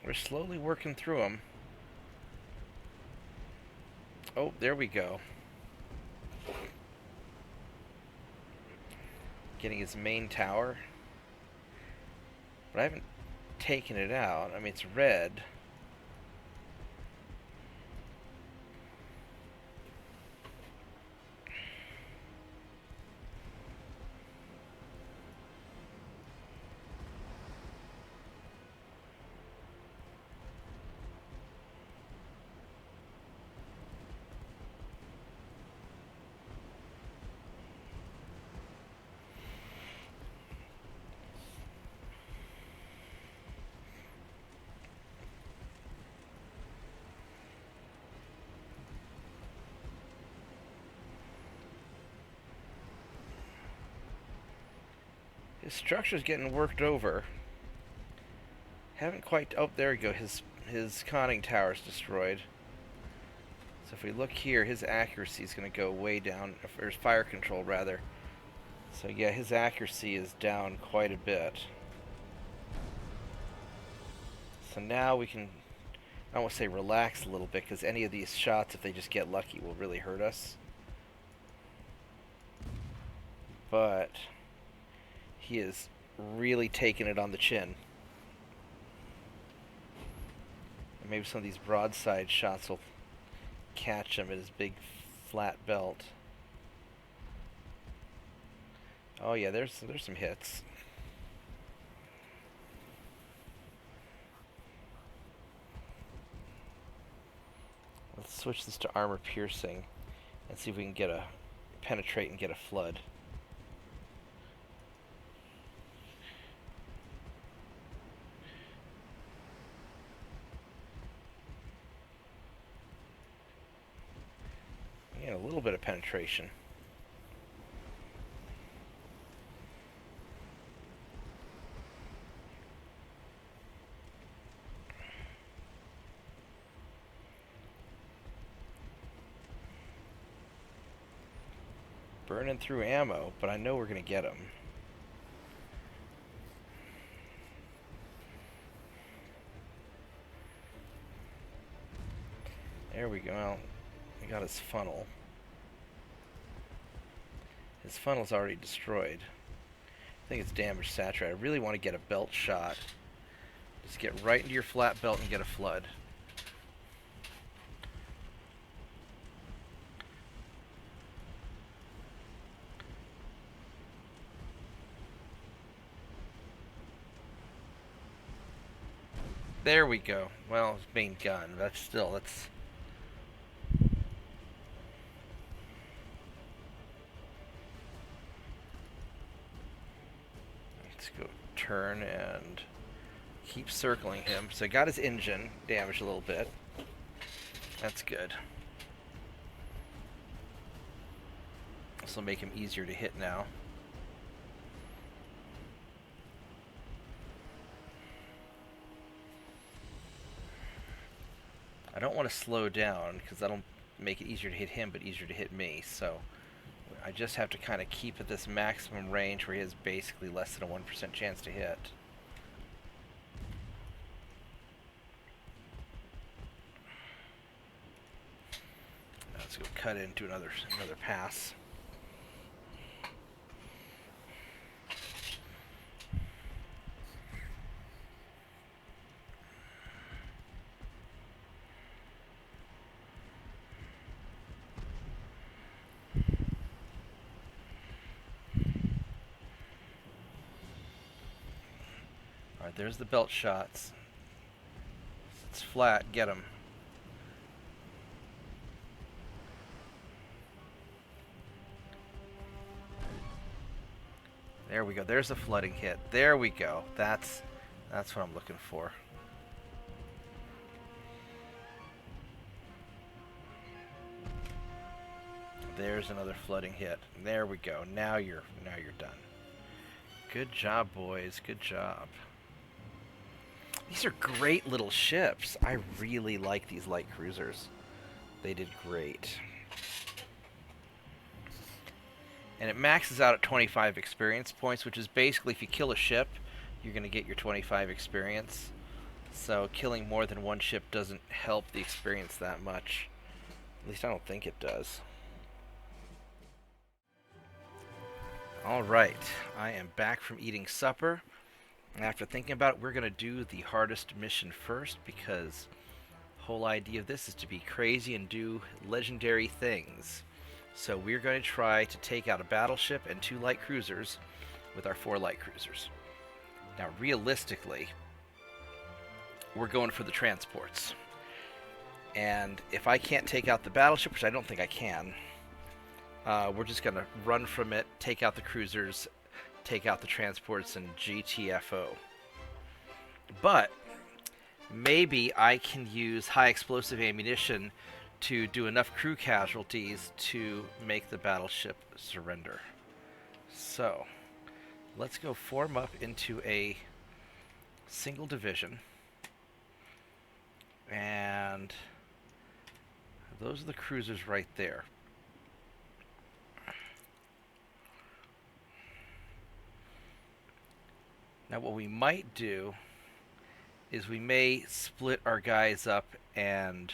A: We're slowly working through them. Oh, there we go. getting his main tower. But I haven't taken it out. I mean, it's red. His structure's getting worked over. Haven't quite... Oh, there we go. His conning tower's destroyed. So if we look here, his accuracy is going to go way down. Or his fire control, rather. So yeah, his accuracy is down quite a bit. So now we can... I don't want to say relax a little bit, because any of these shots, if they just get lucky, will really hurt us. But... he is really taking it on the chin. And maybe some of these broadside shots will catch him at his big flat belt. Oh yeah, there's some hits. Let's switch this to armor piercing and see if we can get a penetrate and get a flood. A little bit of penetration. Burning through ammo, but I know we're going to get him. There we go. Well, we got his funnel. His funnel's already destroyed. I think it's damage saturated. I really want to get a belt shot. Just get right into your flat belt and get a flood. There we go. Well, it's main gun. That's... Let's go turn and keep circling him. So I got his engine damaged a little bit. That's good. This will make him easier to hit now. I don't want to slow down because that'll make it easier to hit him but easier to hit me. So I just have to kind of keep at this maximum range where he has basically less than a 1% chance to hit. Now let's go cut into another pass. Alright, there's the belt shots. It's flat, get him. There we go, there's a flooding hit. There we go. That's what I'm looking for. There's another flooding hit. There we go. Now you're done. Good job, boys. Good job. These are great little ships. I really like these light cruisers. They did great. And it maxes out at 25 experience points, which is basically if you kill a ship, you're going to get your 25 experience. So killing more than one ship doesn't help the experience that much. At least I don't think it does. All right, I am back from eating supper. And after thinking about it, we're going to do the hardest mission first because the whole idea of this is to be crazy and do legendary things. So we're going to try to take out a battleship and 2 light cruisers with our 4 light cruisers. Now, realistically, we're going for the transports. And if I can't take out the battleship, which I don't think I can, we're just going to run from it, take out the cruisers, take out the transports, and GTFO. But maybe I can use high explosive ammunition to do enough crew casualties to make the battleship surrender. So, let's go form up into a single division. And those are the cruisers right there. Now what we might do is we may split our guys up and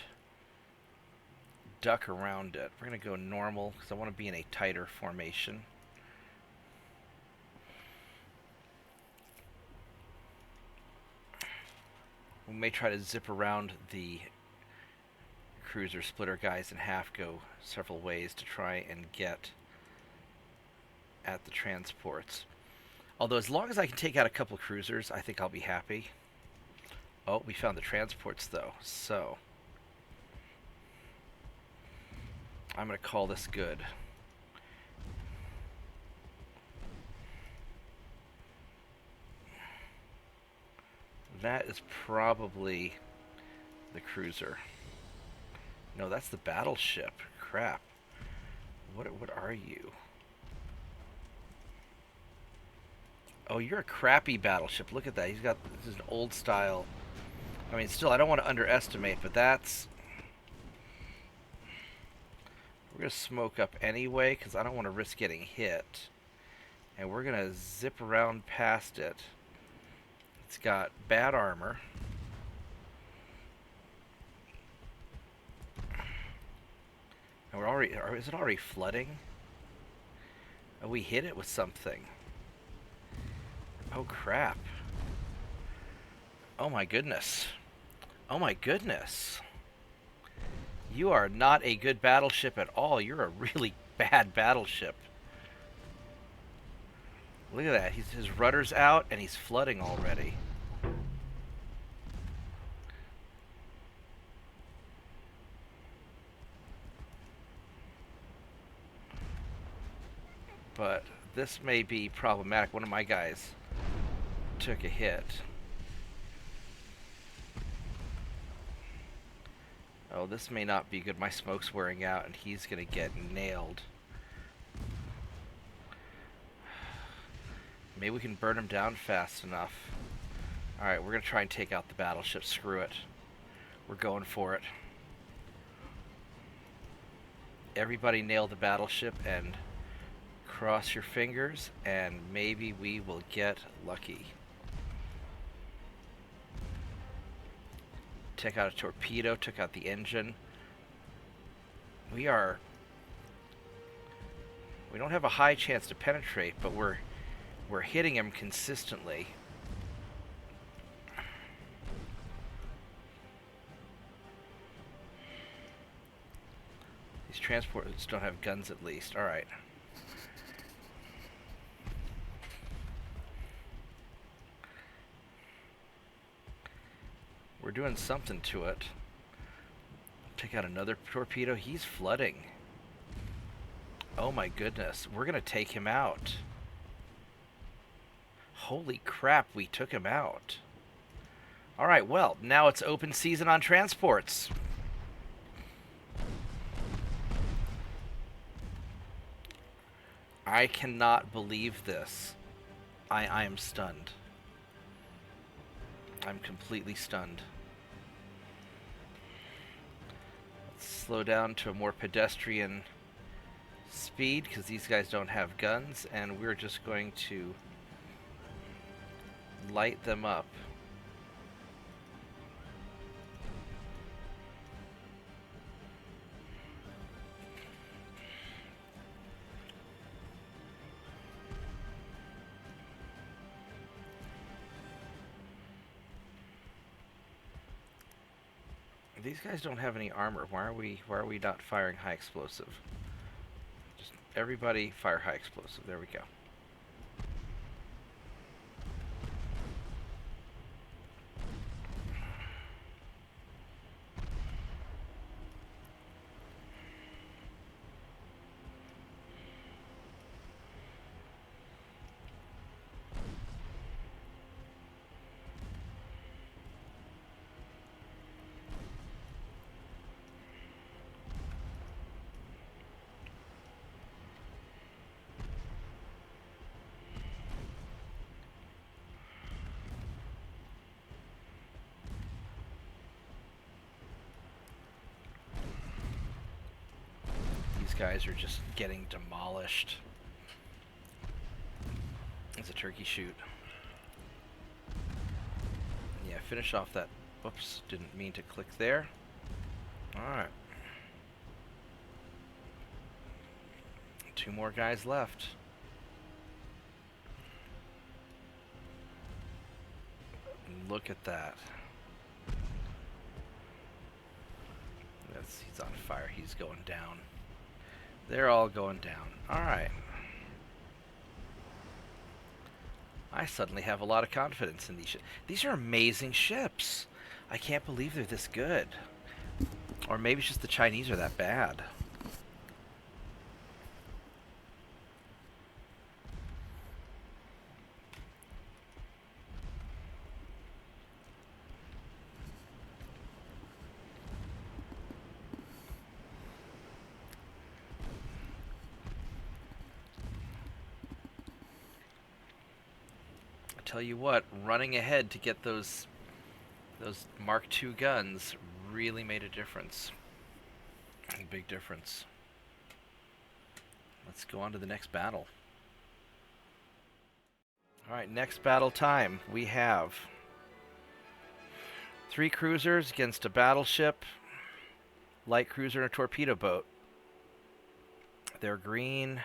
A: duck around it. We're going to go normal because I want to be in a tighter formation. We may try to zip around the cruiser, split our guys in half, go several ways to try and get at the transports. Although as long as I can take out a couple cruisers, I think I'll be happy. Oh, we found the transports though, so I'm going to call this good. That is probably the cruiser. No, that's the battleship. Crap. What are you? Oh, you're a crappy battleship. Look at that. He's got, this is an old style. I mean, still, I don't want to underestimate, but that's... We're going to smoke up anyway, because I don't want to risk getting hit. And we're going to zip around past it. It's got bad armor. And we're already... Is it already flooding? Oh, we hit it with something. Oh, crap. Oh, my goodness. Oh, my goodness. You are not a good battleship at all. You're a really bad battleship. Look at that. His rudder's out, and he's flooding already. But this may be problematic. One of my guys took a hit. Oh, this may not be good. My smoke's wearing out, and he's going to get nailed. Maybe we can burn him down fast enough. Alright, we're going to try and take out the battleship. Screw it. We're going for it. Everybody nail the battleship and cross your fingers, and maybe we will get lucky. Take out a torpedo, took out the engine. We don't have a high chance to penetrate, but we're hitting him consistently. These transporters don't have guns at least. Alright. We're doing something to it. Take out another torpedo. He's flooding. Oh my goodness. We're going to take him out. Holy crap, we took him out. Alright, well, now it's open season on transports. I cannot believe this. I am stunned. I'm completely stunned. Let's slow down to a more pedestrian speed, because these guys don't have guns, and we're just going to light them up. These guys don't have any armor. Why are we not firing high explosive? Just everybody fire high explosive. There we go. These guys are just getting demolished. It's a turkey shoot. Yeah, finish off that. Whoops, didn't mean to click there. Alright. 2 more guys left. Look at that. He's on fire. He's going down. They're all going down. Alright. I suddenly have a lot of confidence in these ships. These are amazing ships. I can't believe they're this good. Or maybe it's just the Chinese are that bad. Tell you what, running ahead to get those Mark II guns really made a difference. A big difference. Let's go on to the next battle. Alright, next battle time. We have 3 cruisers against a battleship, light cruiser, and a torpedo boat. They're green.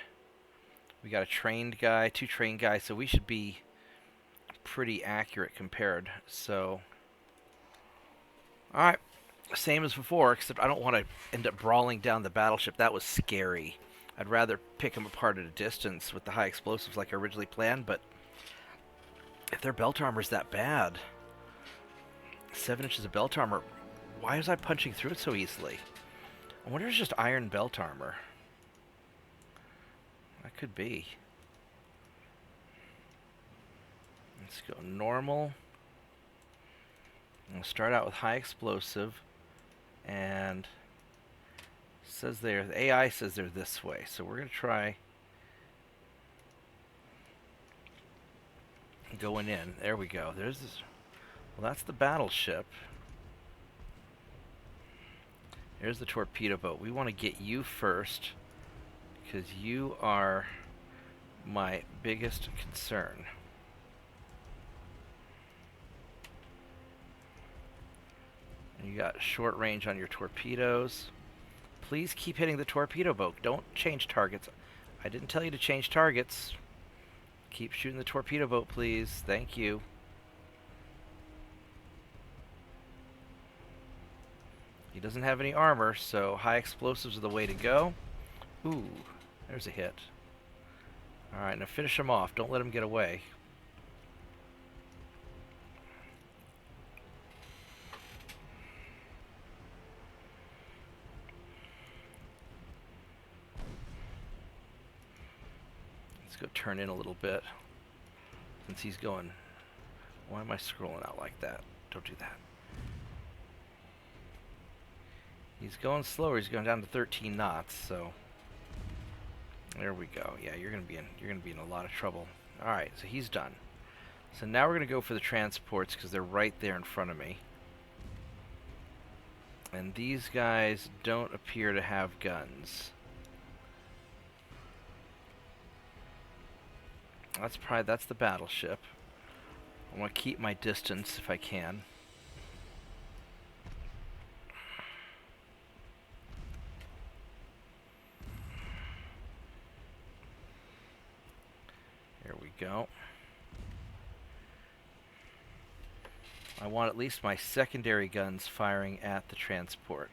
A: We got a trained guy, 2 trained guys, so we should be pretty accurate compared. So, alright, same as before, except I don't want to end up brawling down the battleship. That was scary. I'd rather pick them apart at a distance with the high explosives like I originally planned, but if their belt armor's that bad, 7 inches of belt armor, why was I punching through it so easily? I wonder if it's just iron belt armor. That could be. Let's go normal. We'll start out with high explosive, and it says there, the AI says they're this way, so we're going to try going in. There we go. There's this. Well, that's the battleship. There's the torpedo boat. We want to get you first, because you are my biggest concern. You got short range on your torpedoes. Please keep hitting the torpedo boat. Don't change targets. I didn't tell you to change targets. Keep shooting the torpedo boat, please. Thank you. He doesn't have any armor, so high explosives are the way to go. Ooh, there's a hit. Alright, now finish him off. Don't let him get away. Go turn in a little bit, since he's going. Why am I scrolling out like that? Don't do that. He's going slower. He's going down to 13 knots. So there we go. Yeah, you're gonna be in a lot of trouble. All right, so he's done. So now we're gonna go for the transports because they're right there in front of me. And these guys don't appear to have guns. That's the battleship. I want to keep my distance if I can. There we go. I want at least my secondary guns firing at the transport.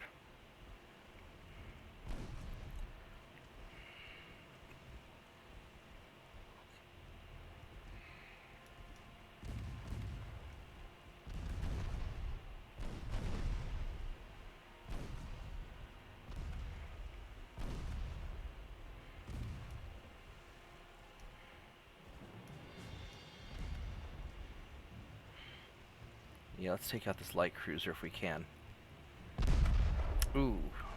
A: Yeah, let's take out this light cruiser if we can. Ooh,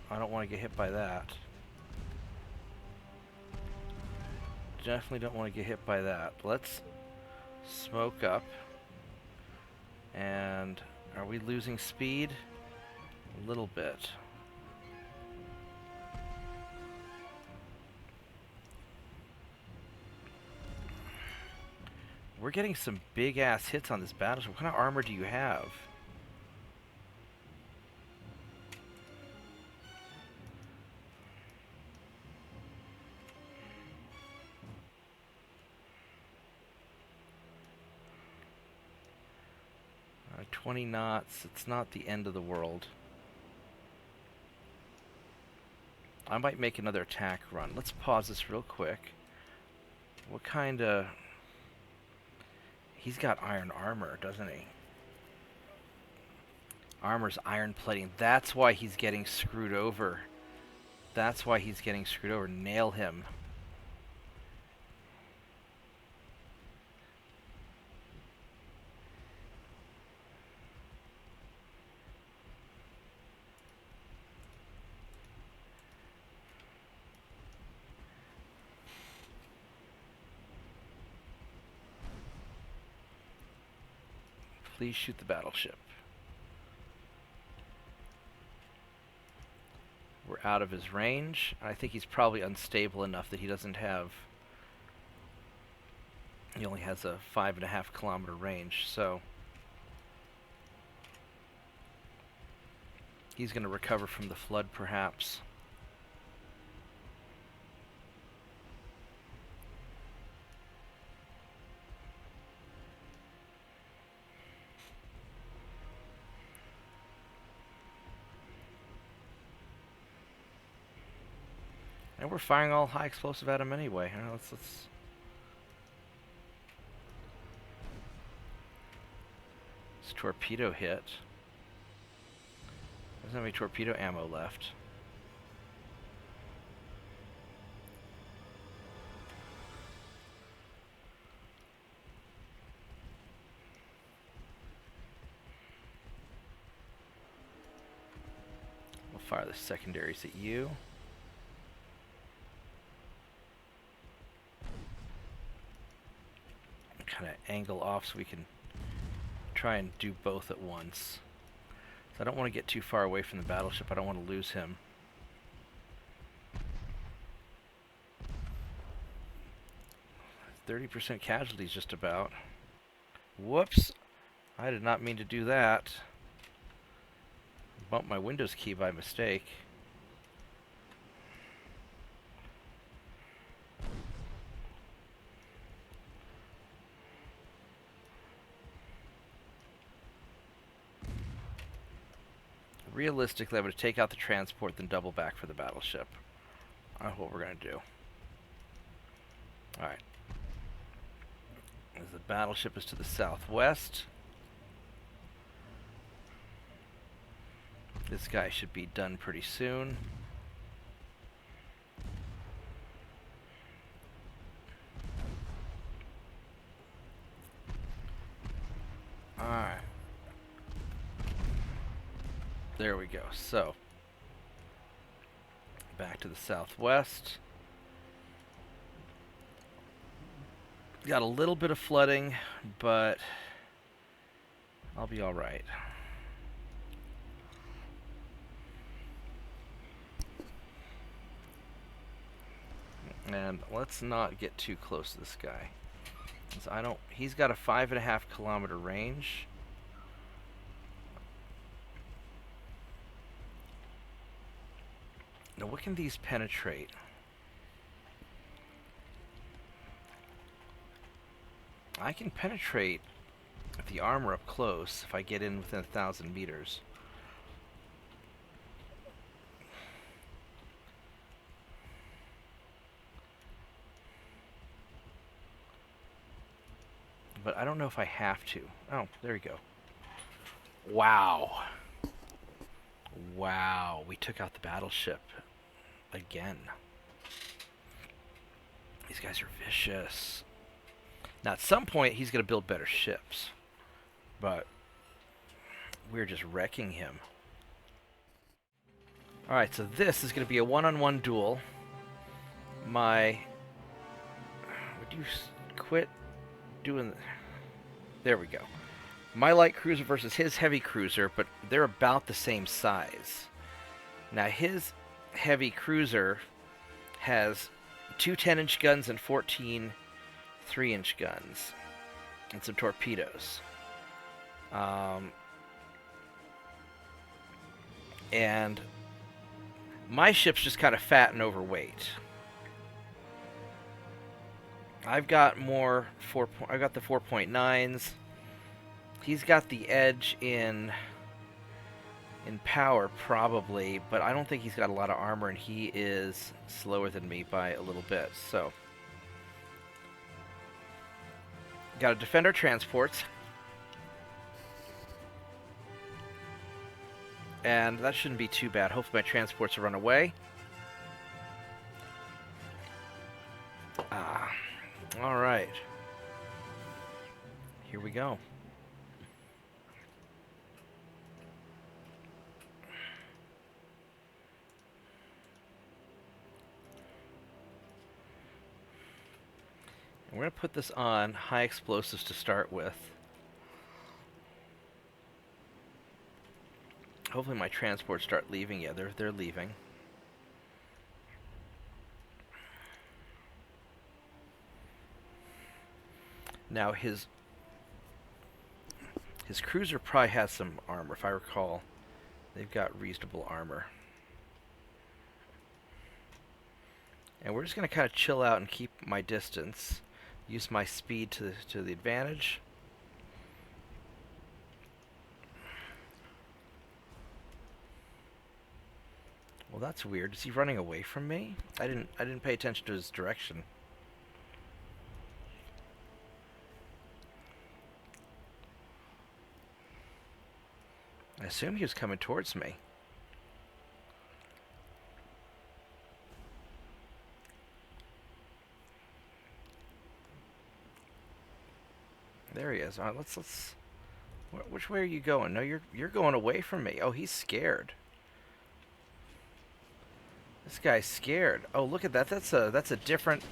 A: I don't want to get hit by that. Definitely don't want to get hit by that. Let's smoke up. And are we losing speed? A little bit. We're getting some big-ass hits on this battleship. What kind of armor do you have? Uh, 20 knots. It's not the end of the world. I might make another attack run. Let's pause this real quick. What kind of... He's got iron armor, doesn't he? Armor's iron plating. That's why he's getting screwed over. That's why he's getting screwed over. Nail him. Please shoot the battleship. We're out of his range. I think he's probably unstable enough that he doesn't have... He only has a 5.5 kilometer range, so... He's going to recover from the flood, perhaps. And we're firing all high explosive at him anyway. Let's torpedo hit. Doesn't have any torpedo ammo left. We'll fire the secondaries at you. Kind of angle off so we can try and do both at once. So I don't want to get too far away from the battleship. I don't want to lose him. %30 casualties just about. Whoops! I did not mean to do that. Bumped my Windows key by mistake. Realistically, I would take out the transport, then double back for the battleship. That's what we're going to do. Alright. The battleship is to the southwest. This guy should be done pretty soon. Alright. There we go. So, back to the southwest. Got a little bit of flooding, but I'll be all right. And let's not get too close to this guy. He's got a 5.5 kilometer range. Now, what can these penetrate? I can penetrate the armor up close if I get in within 1,000 meters. But I don't know if I have to. Oh, there we go. Wow. Wow, we took out the battleship again. These guys are vicious. Now, at some point, he's going to build better ships. But we're just wrecking him. Alright, so this is going to be a one-on-one duel. Would you quit doing... There we go. My light cruiser versus his heavy cruiser, but they're about the same size. Now, his heavy cruiser has 2 10-inch guns and 14 3-inch guns. And some torpedoes. And my ship's just kind of fat and overweight. I've got I've got the 4.9s. He's got the edge in power, probably, but I don't think he's got a lot of armor, and he is slower than me by a little bit. So, got to defend our transports. And that shouldn't be too bad. Hopefully my transports will run away. Alright. Here we go. And we're going to put this on high explosives to start with. Hopefully my transports start leaving. Yeah, they're leaving. Now his cruiser probably has some armor, if I recall. They've got reasonable armor. And we're just going to kind of chill out and keep my distance. Use my speed to the advantage. Well, that's weird. Is he running away from me? I didn't pay attention to his direction. I assume he was coming towards me. There he is. All right, let's. Which way are you going? No, you're going away from me. Oh, he's scared. This guy's scared. Oh, look at that. That's a different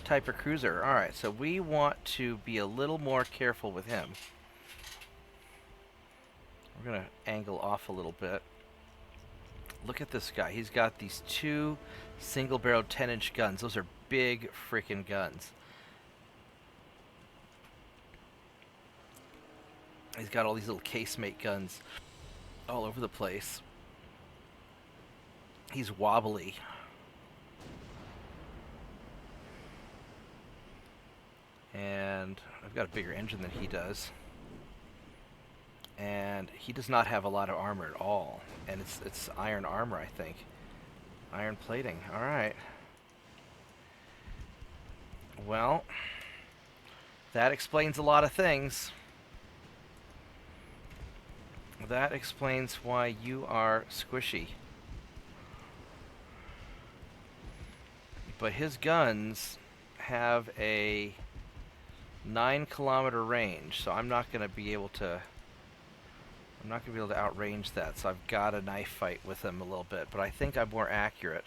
A: type of cruiser. All right, so we want to be a little more careful with him. We're gonna angle off a little bit. Look at this guy. He's got these 2 single-barreled 10-inch guns. Those are big freaking guns. He's got all these little casemate guns all over the place. He's wobbly. And I've got a bigger engine than he does. And he does not have a lot of armor at all. And it's iron armor, I think. Iron plating. Alright. Well, that explains a lot of things. That explains why you are squishy. But his guns have a 9-kilometer range, so I'm not going to be able to outrange that, so I've got a knife fight with him a little bit, but I think I'm more accurate.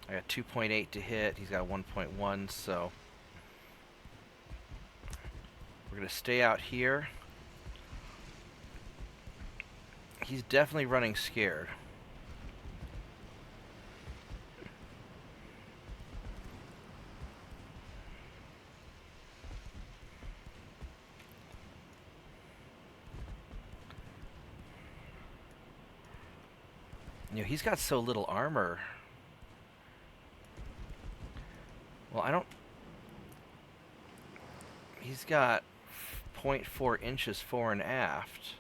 A: I got 2.8 to hit, he's got 1.1, so we're going to stay out here. He's definitely running scared. You know, he's got so little armor. Well, he's got 0.4 inches fore and aft.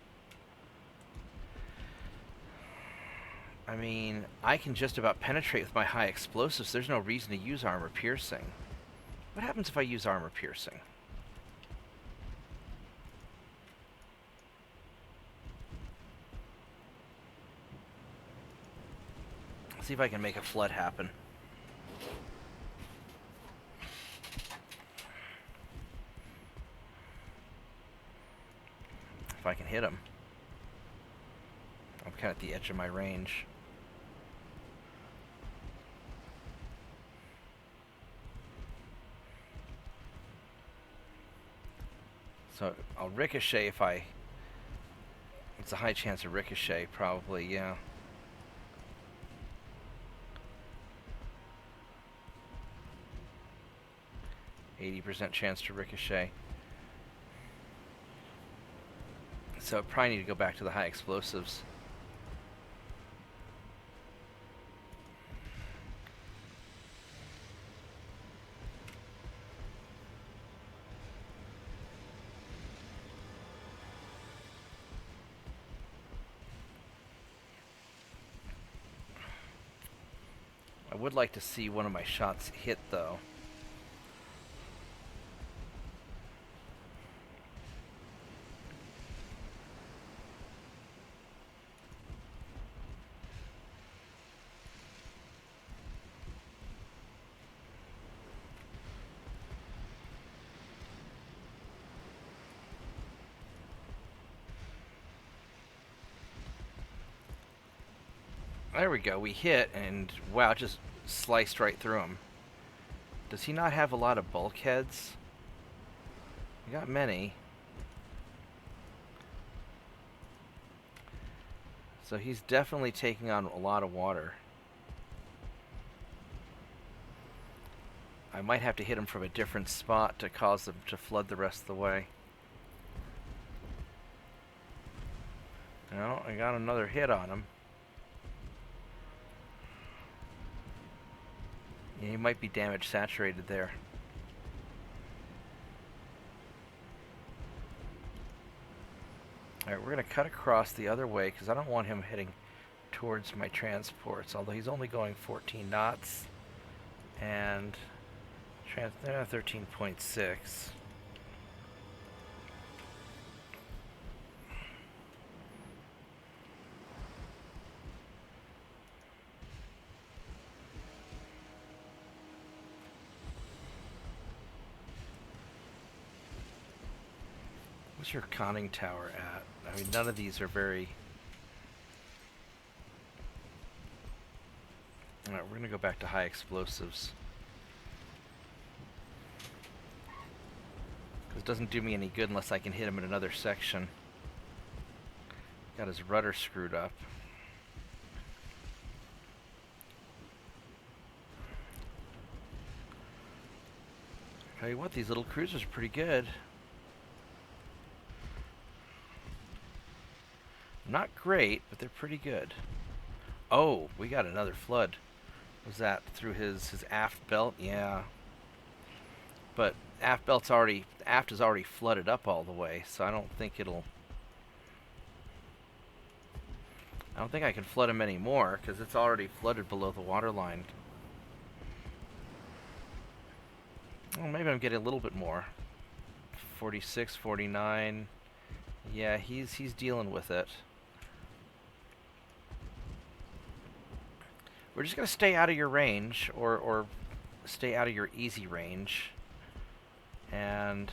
A: I mean, I can just about penetrate with my high explosives. There's no reason to use armor piercing. What happens if I use armor piercing? Let's see if I can make a flood happen. If I can hit him. I'm kind of at the edge of my range. So I'll ricochet if I... It's a high chance of ricochet, probably, yeah. %chance to ricochet. So I probably need to go back to the high explosives. I would like to see one of my shots hit, though. There we go, we hit, and wow, it just sliced right through him. Does he not have a lot of bulkheads? He got many. So he's definitely taking on a lot of water. I might have to hit him from a different spot to cause them to flood the rest of the way. No, I got another hit on him. Yeah, he might be damage saturated there. Alright, we're going to cut across the other way because I don't want him heading towards my transports, although he's only going 14 knots. And 13.6. What's your conning tower at? I mean, none of these are very... Alright, we're going to go back to high explosives. Because it doesn't do me any good unless I can hit him in another section. Got his rudder screwed up. Tell you what, these little cruisers are pretty good. Not great, but they're pretty good. Oh, we got another flood. Was that through his aft belt? Yeah. But aft is already flooded up all the way, so I don't think I can flood him anymore because it's already flooded below the waterline. Well, maybe I'm getting a little bit more. 46, 49. Yeah, he's dealing with it. We're just going to stay out of your range, or stay out of your easy range, and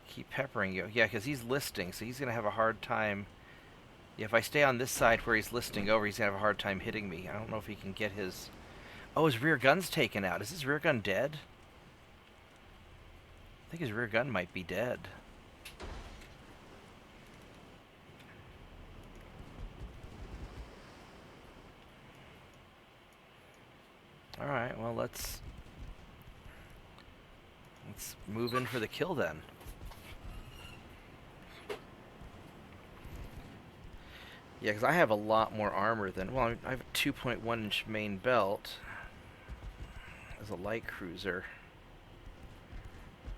A: keep peppering you. Yeah, because he's listing, so he's going to have a hard time. Yeah, if I stay on this side where he's listing over, he's going to have a hard time hitting me. I don't know if he can get his... Oh, his rear gun's taken out. Is his rear gun dead? I think his rear gun might be dead. Alright, well, let's move in for the kill then. Yeah, because I have a lot more armor than... Well, I have a 2.1-inch main belt as a light cruiser.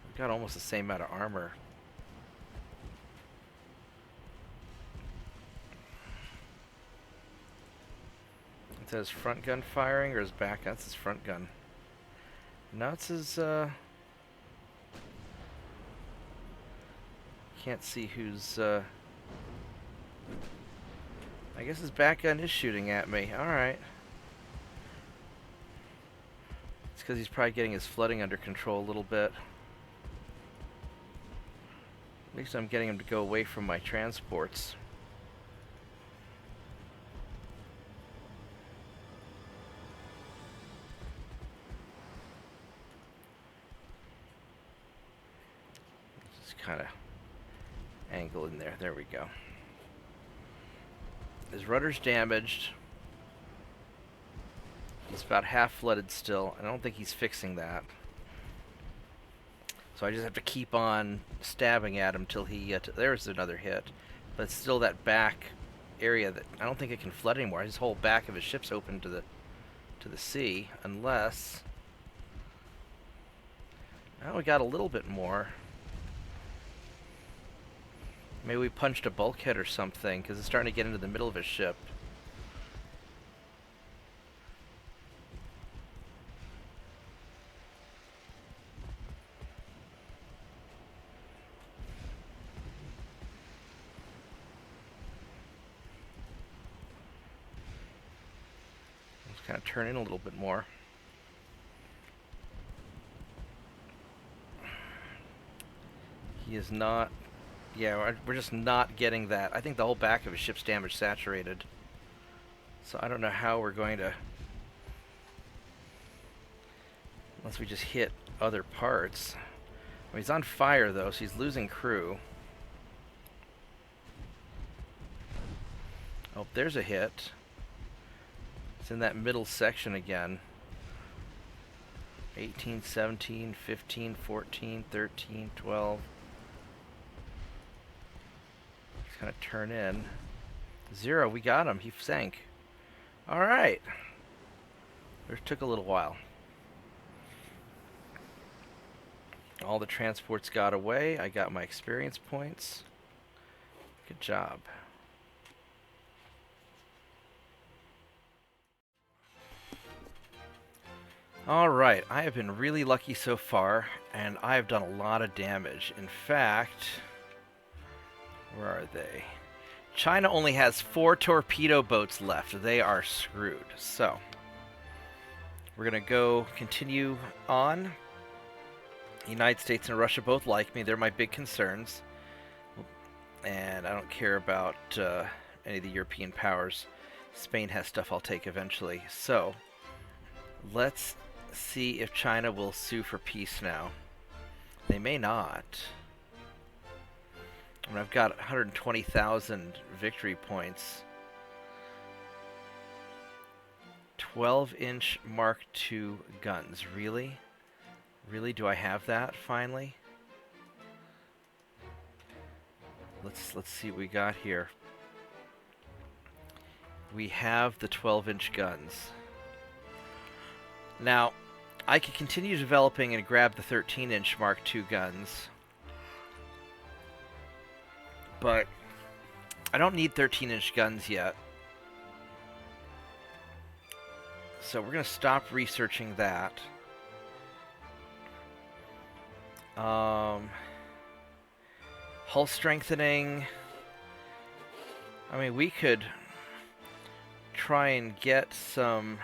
A: I've got almost the same amount of armor. Is that his front gun firing or his back? That's his front gun. No, it's his, can't see who's, I guess his back gun is shooting at me. Alright. It's because he's probably getting his flooding under control a little bit. At least I'm getting him to go away from my transports. Just kind of angle in there. There we go. His rudder's damaged. He's about half flooded still. I don't think he's fixing that. So I just have to keep on stabbing at him till he... there's another hit. But it's still that back area that... I don't think it can flood anymore. His whole back of his ship's open to the sea. Unless... oh, we got a little bit more. Maybe we punched a bulkhead or something, because it's starting to get into the middle of his ship. Kind of turn in a little bit more. He is not... yeah, we're just not getting that. I think the whole back of his ship's damage saturated. So I don't know how we're going to... unless we just hit other parts. Well, he's on fire though, so he's losing crew. Oh, there's a hit. It's in that middle section again. 18, 17, 15, 14, 13, 12. Just kind of turn in. 0, we got him. He sank. Alright. It took a little while. All the transports got away. I got my experience points. Good job. Alright, I have been really lucky so far, and I have done a lot of damage. In fact, where are they? China only has 4 torpedo boats left. They are screwed. So, we're going to go continue on. The United States and Russia both like me. They're my big concerns. And I don't care about any of the European powers. Spain has stuff I'll take eventually. So, let's see if China will sue for peace now. They may not. I mean, I've got 120,000 victory points. 12-inch Mark II guns. Really? Really? Do I have that finally? Let's see what we got here. We have the 12-inch guns. Now, I could continue developing and grab the 13-inch Mark II guns, but I don't need 13-inch guns yet. So we're going to stop researching that. Hull strengthening. I mean, we could try and get some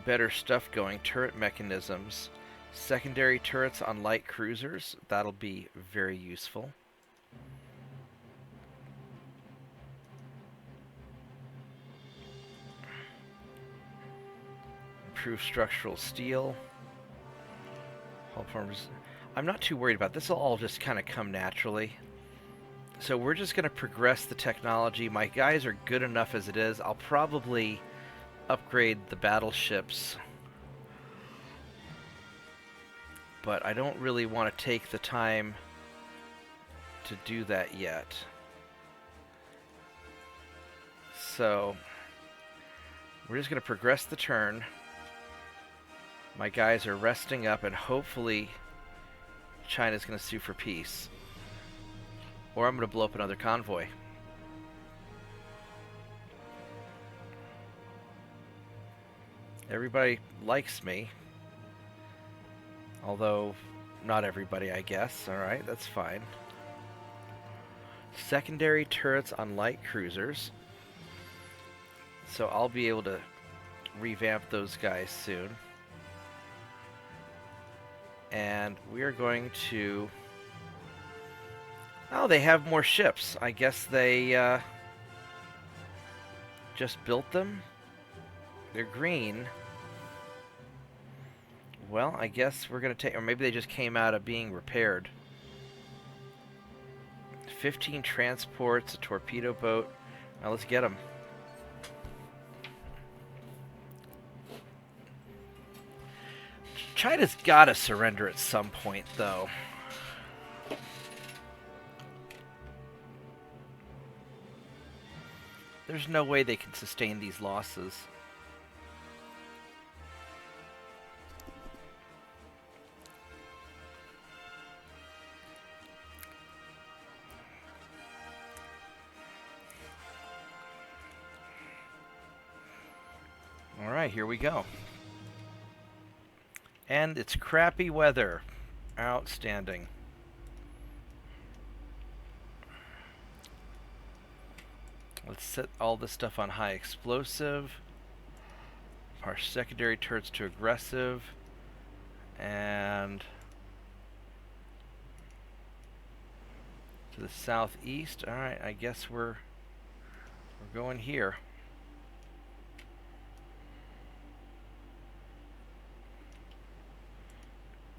A: better stuff going. Turret mechanisms. Secondary turrets on light cruisers. That'll be very useful. Improved structural steel. Hull forms. I'm not too worried about this. This will all just kind of come naturally. So we're just going to progress the technology. My guys are good enough as it is. I'll probably upgrade the battleships, but I don't really want to take the time to do that yet. So we're just going to progress the turn. My guys are resting up, and hopefully China's going to sue for peace, or I'm going to blow up another convoy. Everybody likes me. Although, not everybody, I guess. Alright, that's fine. Secondary turrets on light cruisers. So I'll be able to revamp those guys soon. And we are going to... Oh, they have more ships. I guess they just built them. They're green. Well, I guess we're going to take... Or maybe they just came out of being repaired. 15 transports, a torpedo boat. Now let's get them. China's got to surrender at some point, though. There's no way they can sustain these losses. Alright, here we go. And it's crappy weather. Outstanding. Let's set all this stuff on high explosive. Our secondary turrets to aggressive. And to the southeast. Alright, I guess we're going here.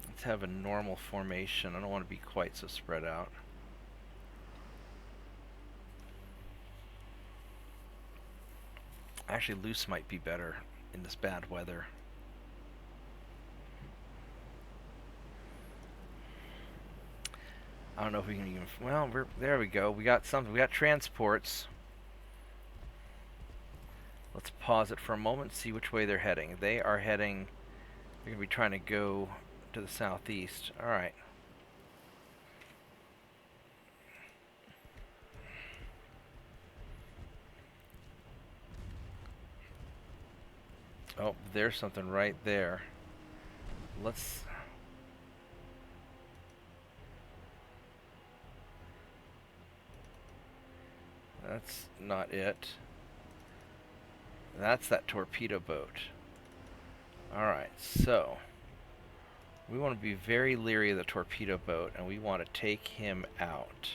A: Let's have a normal formation. I don't want to be quite so spread out. Actually, loose might be better in this bad weather. I don't know if we can even... Well, there we go. We got something. We got transports. Let's pause it for a moment, see which way they're heading. They are heading... They're going to be trying to go to the southeast. Alright. Oh, there's something right there. Let's... That's not it. That's that torpedo boat. Alright, so... We want to be very leery of the torpedo boat, and we want to take him out.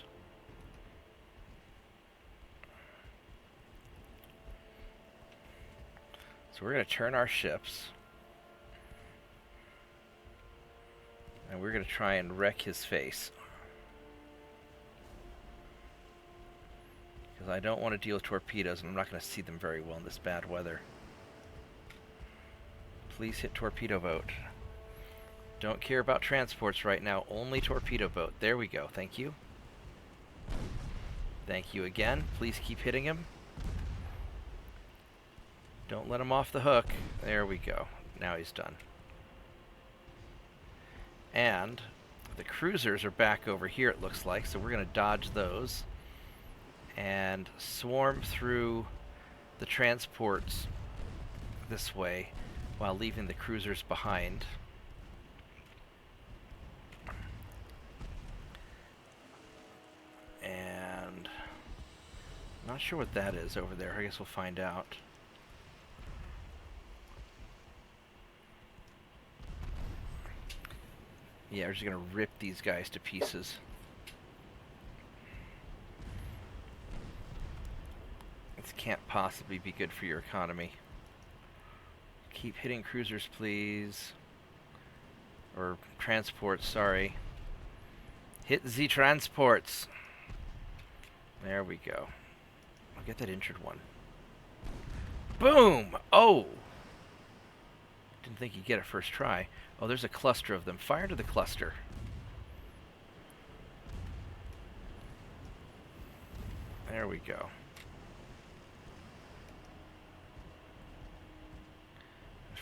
A: So we're going to turn our ships. And we're going to try and wreck his face. Because I don't want to deal with torpedoes, and I'm not going to see them very well in this bad weather. Please hit torpedo boat. Don't care about transports right now, only torpedo boat. There we go, thank you. Thank you again. Please keep hitting him. Don't let him off the hook. There we go. Now he's done. And the cruisers are back over here, it looks like, so we're going to dodge those and swarm through the transports this way while leaving the cruisers behind. And not sure what that is over there. I guess we'll find out. Yeah, we're just gonna rip these guys to pieces. This can't possibly be good for your economy. Keep hitting cruisers, please. Or transports, sorry. Hit the transports. There we go. I'll get that injured one. Boom! Oh! Didn't think you'd get it first try. Oh, there's a cluster of them. Fire to the cluster. There we go.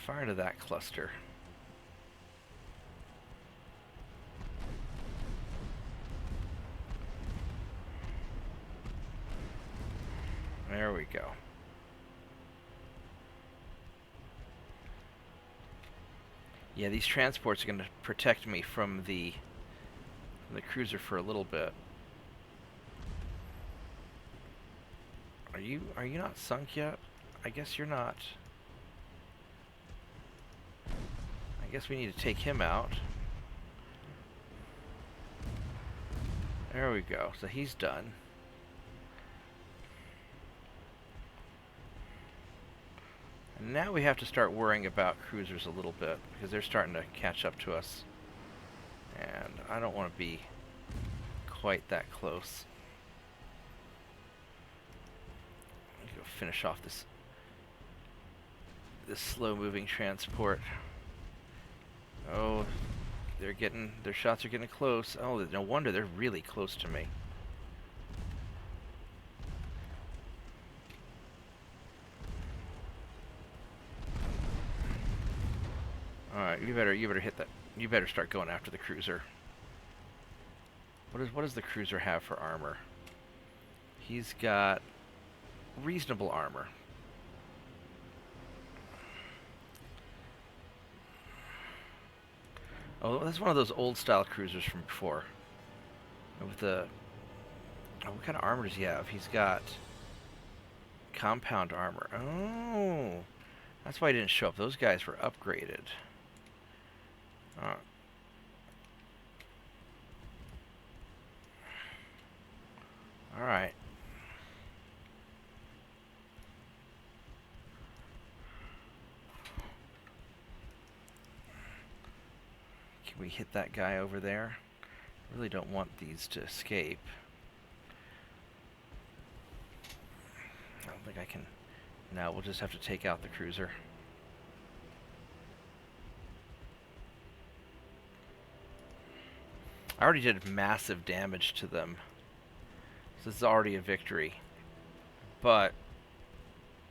A: Fire to that cluster. There we go. Yeah, these transports are going to protect me from the cruiser for a little bit. Are you not sunk yet? I guess you're not. I guess we need to take him out. There we go. So he's done. And now we have to start worrying about cruisers a little bit because they're starting to catch up to us. And I don't want to be quite that close. Go finish off this slow-moving transport. Oh, their shots are getting close. Oh, no wonder they're really close to me. All right, you better hit that. You better start going after the cruiser. What does the cruiser have for armor? He's got reasonable armor. Oh, that's one of those old style cruisers from before. With the what kind of armor does he have? He's got compound armor. Oh, that's why he didn't show up. Those guys were upgraded. All right. Can we hit that guy over there? I really don't want these to escape. I don't think I can. No, we'll just have to take out the cruiser. I already did massive damage to them. So this is already a victory. But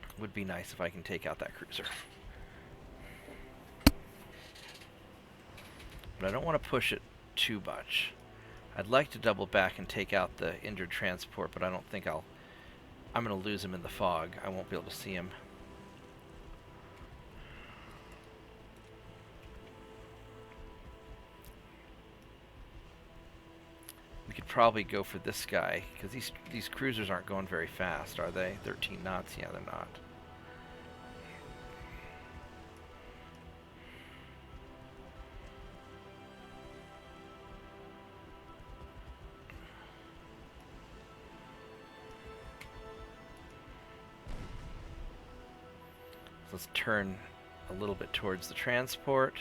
A: it would be nice if I can take out that cruiser. But I don't want to push it too much. I'd like to double back and take out the injured transport, but I don't think I'm going to lose him in the fog. I won't be able to see him. We could probably go for this guy, because these cruisers aren't going very fast, are they? 13 knots? Yeah, they're not. So let's turn a little bit towards the transport.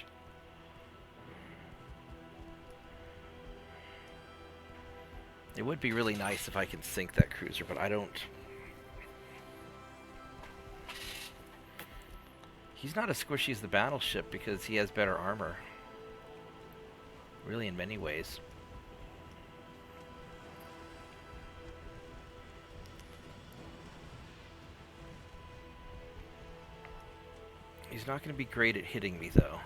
A: It would be really nice if I could sink that cruiser, but I don't. He's not as squishy as the battleship because he has better armor. Really, in many ways. He's not going to be great at hitting me, though.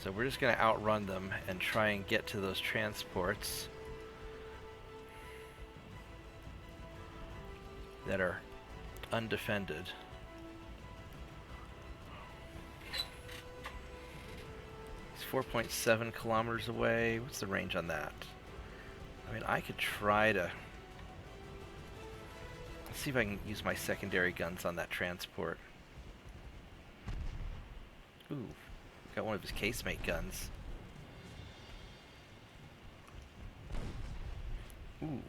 A: So we're just going to outrun them and try and get to those transports that are undefended. He's 4.7 kilometers away. What's the range on that? I mean, I could try to... Let's see if I can use my secondary guns on that transport. Ooh. Got one of his casemate guns. Ooh.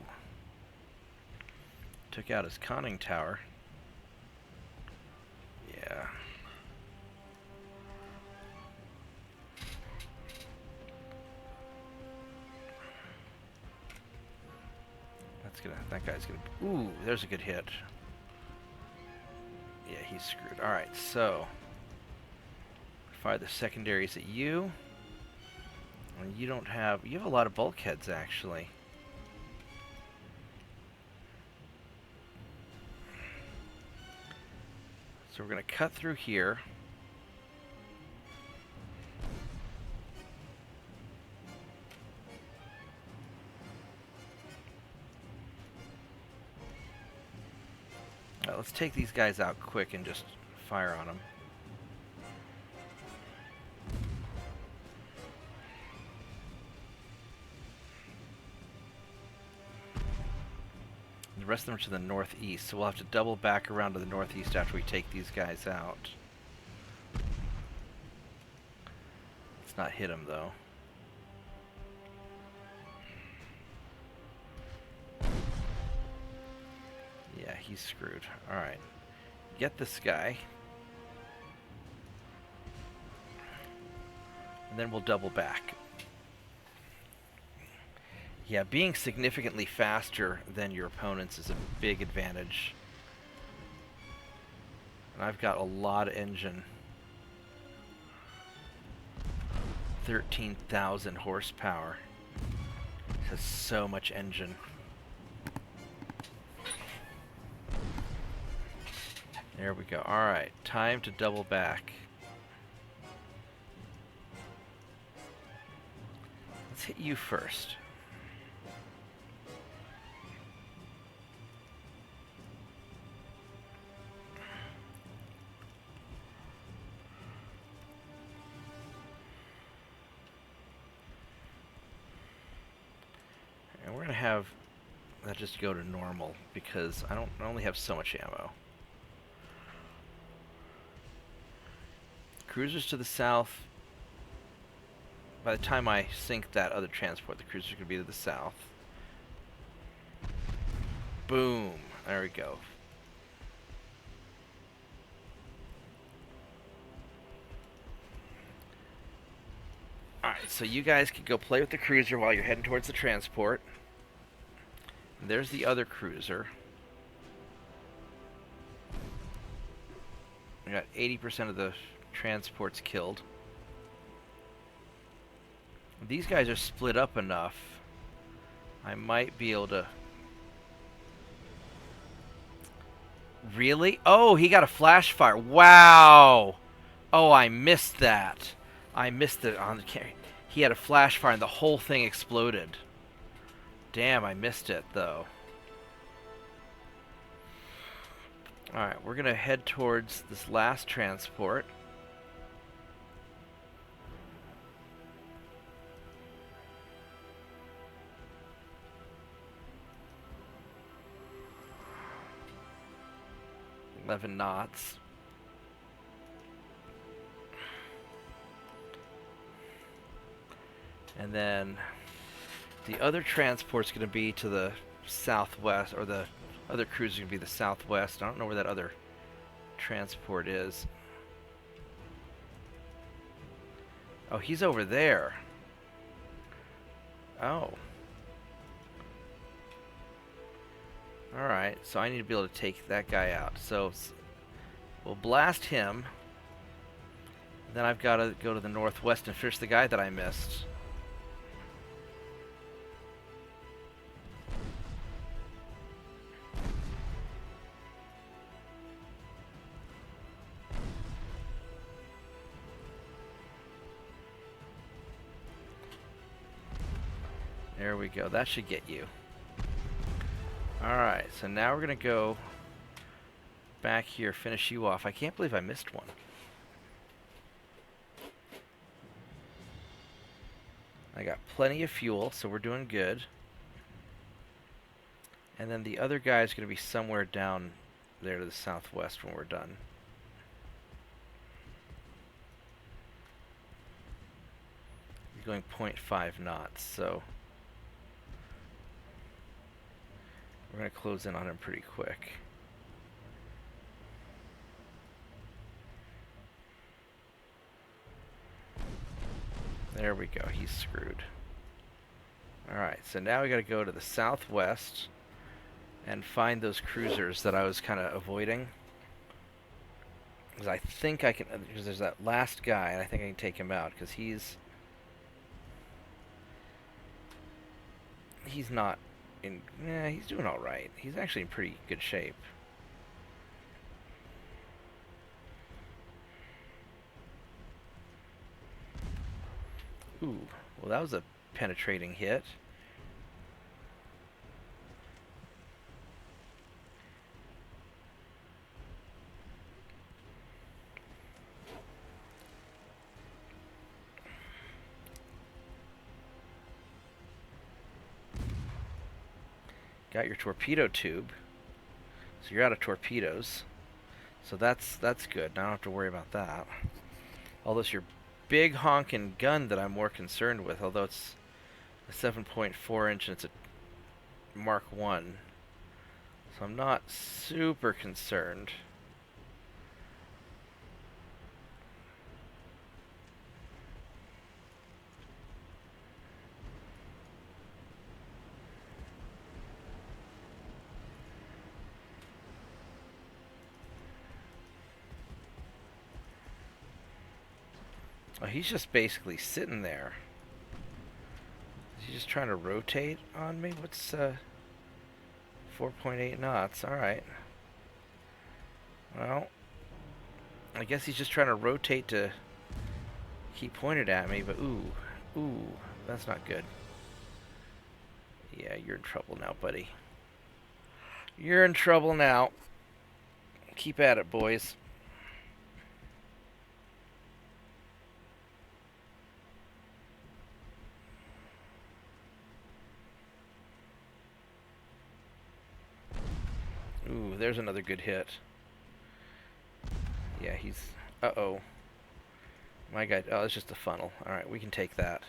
A: Took out his conning tower. Yeah. That guy's gonna... Ooh, there's a good hit. Yeah, he's screwed. Alright, so... Fire the secondaries at you. And you don't have... You have a lot of bulkheads, actually. So we're going to cut through here. let's take these guys out quick and just fire on them. The rest of them are to the northeast, so we'll have to double back around to the northeast after we take these guys out. Let's not hit them, though. Yeah, he's screwed. Alright. Get this guy. And then we'll double back. Yeah, being significantly faster than your opponents is a big advantage. And I've got a lot of engine. 13,000 horsepower. It has so much engine. There we go. Alright, time to double back. Let's hit you first. And we're going to have that just go to normal because I only have so much ammo. Cruisers to the south. By the time I sink that other transport, the cruiser's going to be to the south. Boom. There we go. Alright, so you guys can go play with the cruiser while you're heading towards the transport. And there's the other cruiser. We got 80% of the transports killed. These guys are split up enough. I might be able to... Really? Oh, he got a flash fire. Wow! Oh, I missed that. I missed it on the camera. He had a flash fire and the whole thing exploded. Damn, I missed it, though. Alright, we're going to head towards this last transport. .11 knots. And then the other transport's going to be to the southwest, or the other cruiser's going to be the southwest. I don't know where that other transport is. Oh, he's over there. Oh. Alright, so I need to be able to take that guy out. So we'll blast him. Then I've got to go to the northwest and finish the guy that I missed. There we go. That should get you. Alright, so now we're going to go back here, finish you off. I can't believe I missed one. I got plenty of fuel, so we're doing good. And then the other guy's going to be somewhere down there to the southwest when we're done. He's going 0.5 knots, so we're going to close in on him pretty quick. There we go, he's screwed. Alright, so now we got to go to the southwest and find those cruisers that I was kind of avoiding. Because I think I can, because there's that last guy, and I think I can take him out, because he's not in, he's doing alright. He's actually in pretty good shape. Ooh, well that was a penetrating hit. Got your torpedo tube. So you're out of torpedoes. So that's good. I don't have to worry about that. Although it's your big honking gun that I'm more concerned with, although it's a 7.4 inch and it's a Mark 1. So I'm not super concerned. Oh, he's just basically sitting there. Is he just trying to rotate on me? What's 4.8 knots? Alright. Well, I guess he's just trying to rotate to keep pointed at me, but ooh, that's not good. Yeah, you're in trouble now, buddy. You're in trouble now. Keep at it, boys. Ooh, there's another good hit. Yeah, he's... Uh-oh. My guy... Oh, it's just a funnel. Alright, we can take that.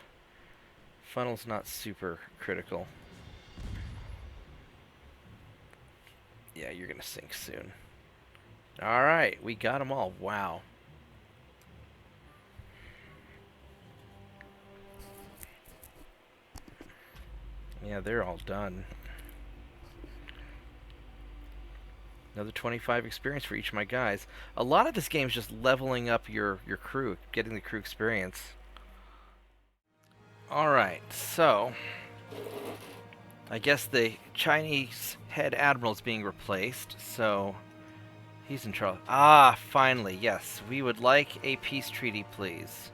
A: Funnel's not super critical. Yeah, you're gonna sink soon. Alright, we got them all. Wow. Yeah, they're all done. Another 25 experience for each of my guys. A lot of this game is just leveling up your crew, getting the crew experience. Alright, so... I guess the Chinese head admiral is being replaced, so... He's in trouble. Ah, finally, yes. We would like a peace treaty, please.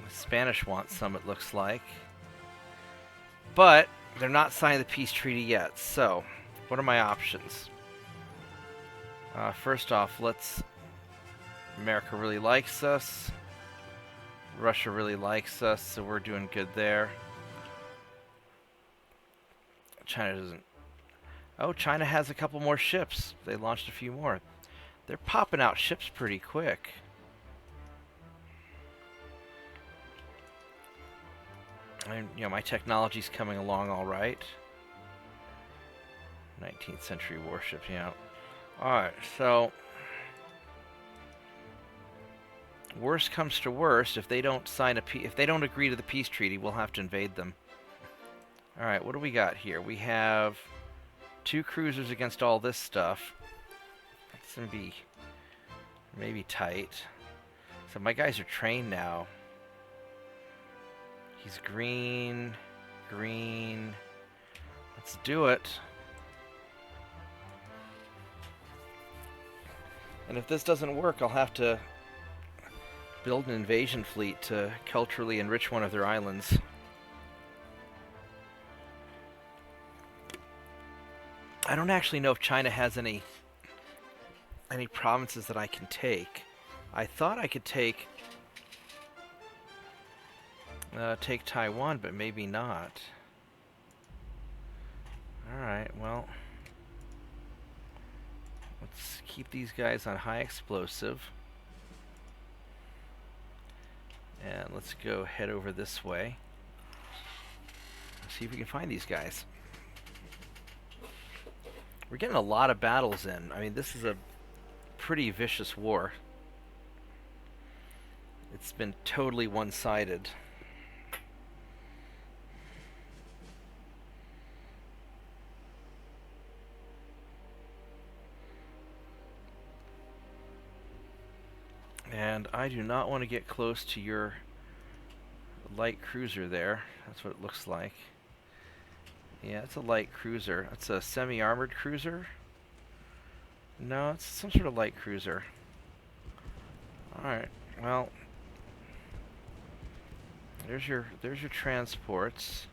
A: The Spanish want some, it looks like. But... they're not signing the peace treaty yet, so what are my options? First off, America really likes us. Russia really likes us, so we're doing good there. China doesn't... Oh, China has a couple more ships. They launched a few more. They're popping out ships pretty quick. And, you know, my technology's coming along all right. 19th century warship, yeah. Alright, so... worst comes to worst, if they don't if they don't agree to the peace treaty, we'll have to invade them. Alright, what do we got here? We have 2 cruisers against all this stuff. That's gonna be maybe tight. So my guys are trained now. He's green, green. Let's do it. And if this doesn't work, I'll have to build an invasion fleet to culturally enrich one of their islands. I don't actually know if China has any provinces that I can take. I thought I could take Taiwan, but maybe not. Alright, well, let's keep these guys on high explosive. And let's go head over this way. See if we can find these guys. We're getting a lot of battles in. I mean, this is a pretty vicious war. It's been totally one-sided. And I do not want to get close to your light cruiser there. That's what it looks like. Yeah, it's a light cruiser. It's a semi-armored cruiser. No, it's some sort of light cruiser. Alright, well, there's your transports.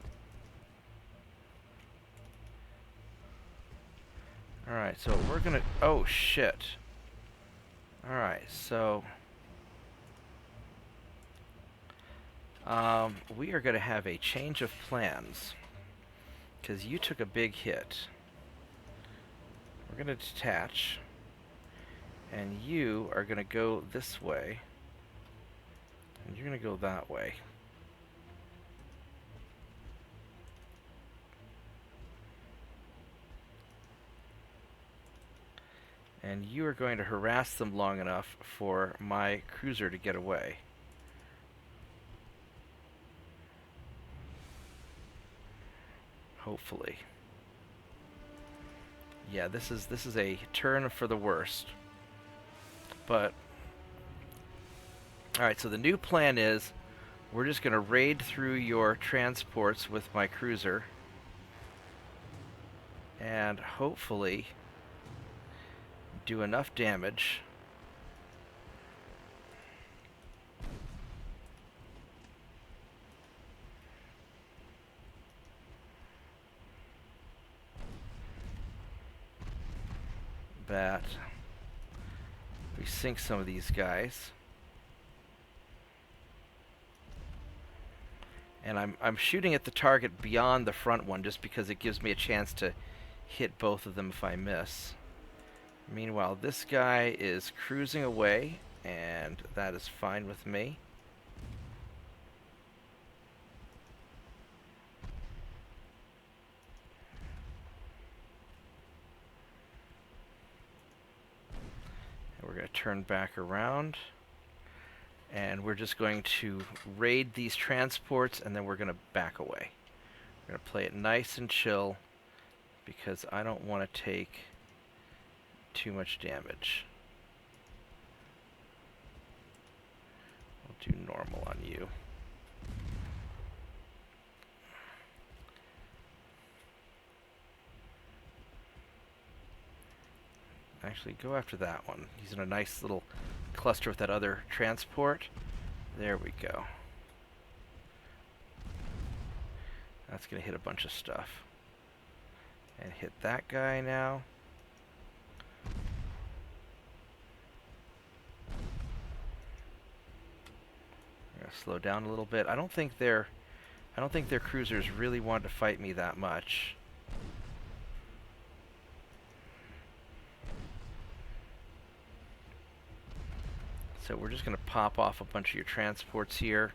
A: Alright, so we're gonna... Oh, shit. Alright, so... We are going to have a change of plans because you took a big hit. We're going to detach, and you are going to go this way, and you're going to go that way. And you are going to harass them long enough for my cruiser to get away. Hopefully. Yeah, this is a turn for the worst. But alright, so the new plan is we're just going to raid through your transports with my cruiser. And hopefully do enough damage that we sink some of these guys. And I'm shooting at the target beyond the front one just because it gives me a chance to hit both of them if I miss. Meanwhile, this guy is cruising away, and that is fine with me. And we're going to turn back around, and we're just going to raid these transports, and then we're going to back away. We're going to play it nice and chill because I don't want to take too much damage. We'll do normal on you. Actually, go after that one. He's in a nice little cluster with that other transport. There we go. That's going to hit a bunch of stuff. And hit that guy now. Slow down a little bit. I don't think their cruisers really wanted to fight me that much. So we're just going to pop off a bunch of your transports here.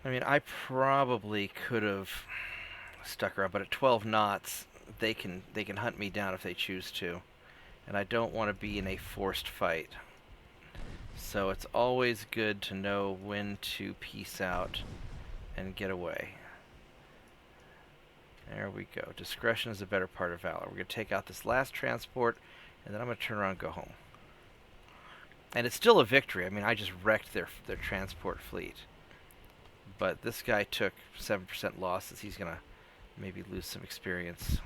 A: I mean, I probably could have stuck around, but at 12 knots, they can hunt me down if they choose to, and I don't want to be in a forced fight. So it's always good to know when to peace out and get away. There we go. Discretion is a better part of valor. We're going to take out this last transport, and then I'm going to turn around and go home. And it's still a victory. I mean, I just wrecked their transport fleet. But this guy took 7% losses. He's going to maybe lose some experience.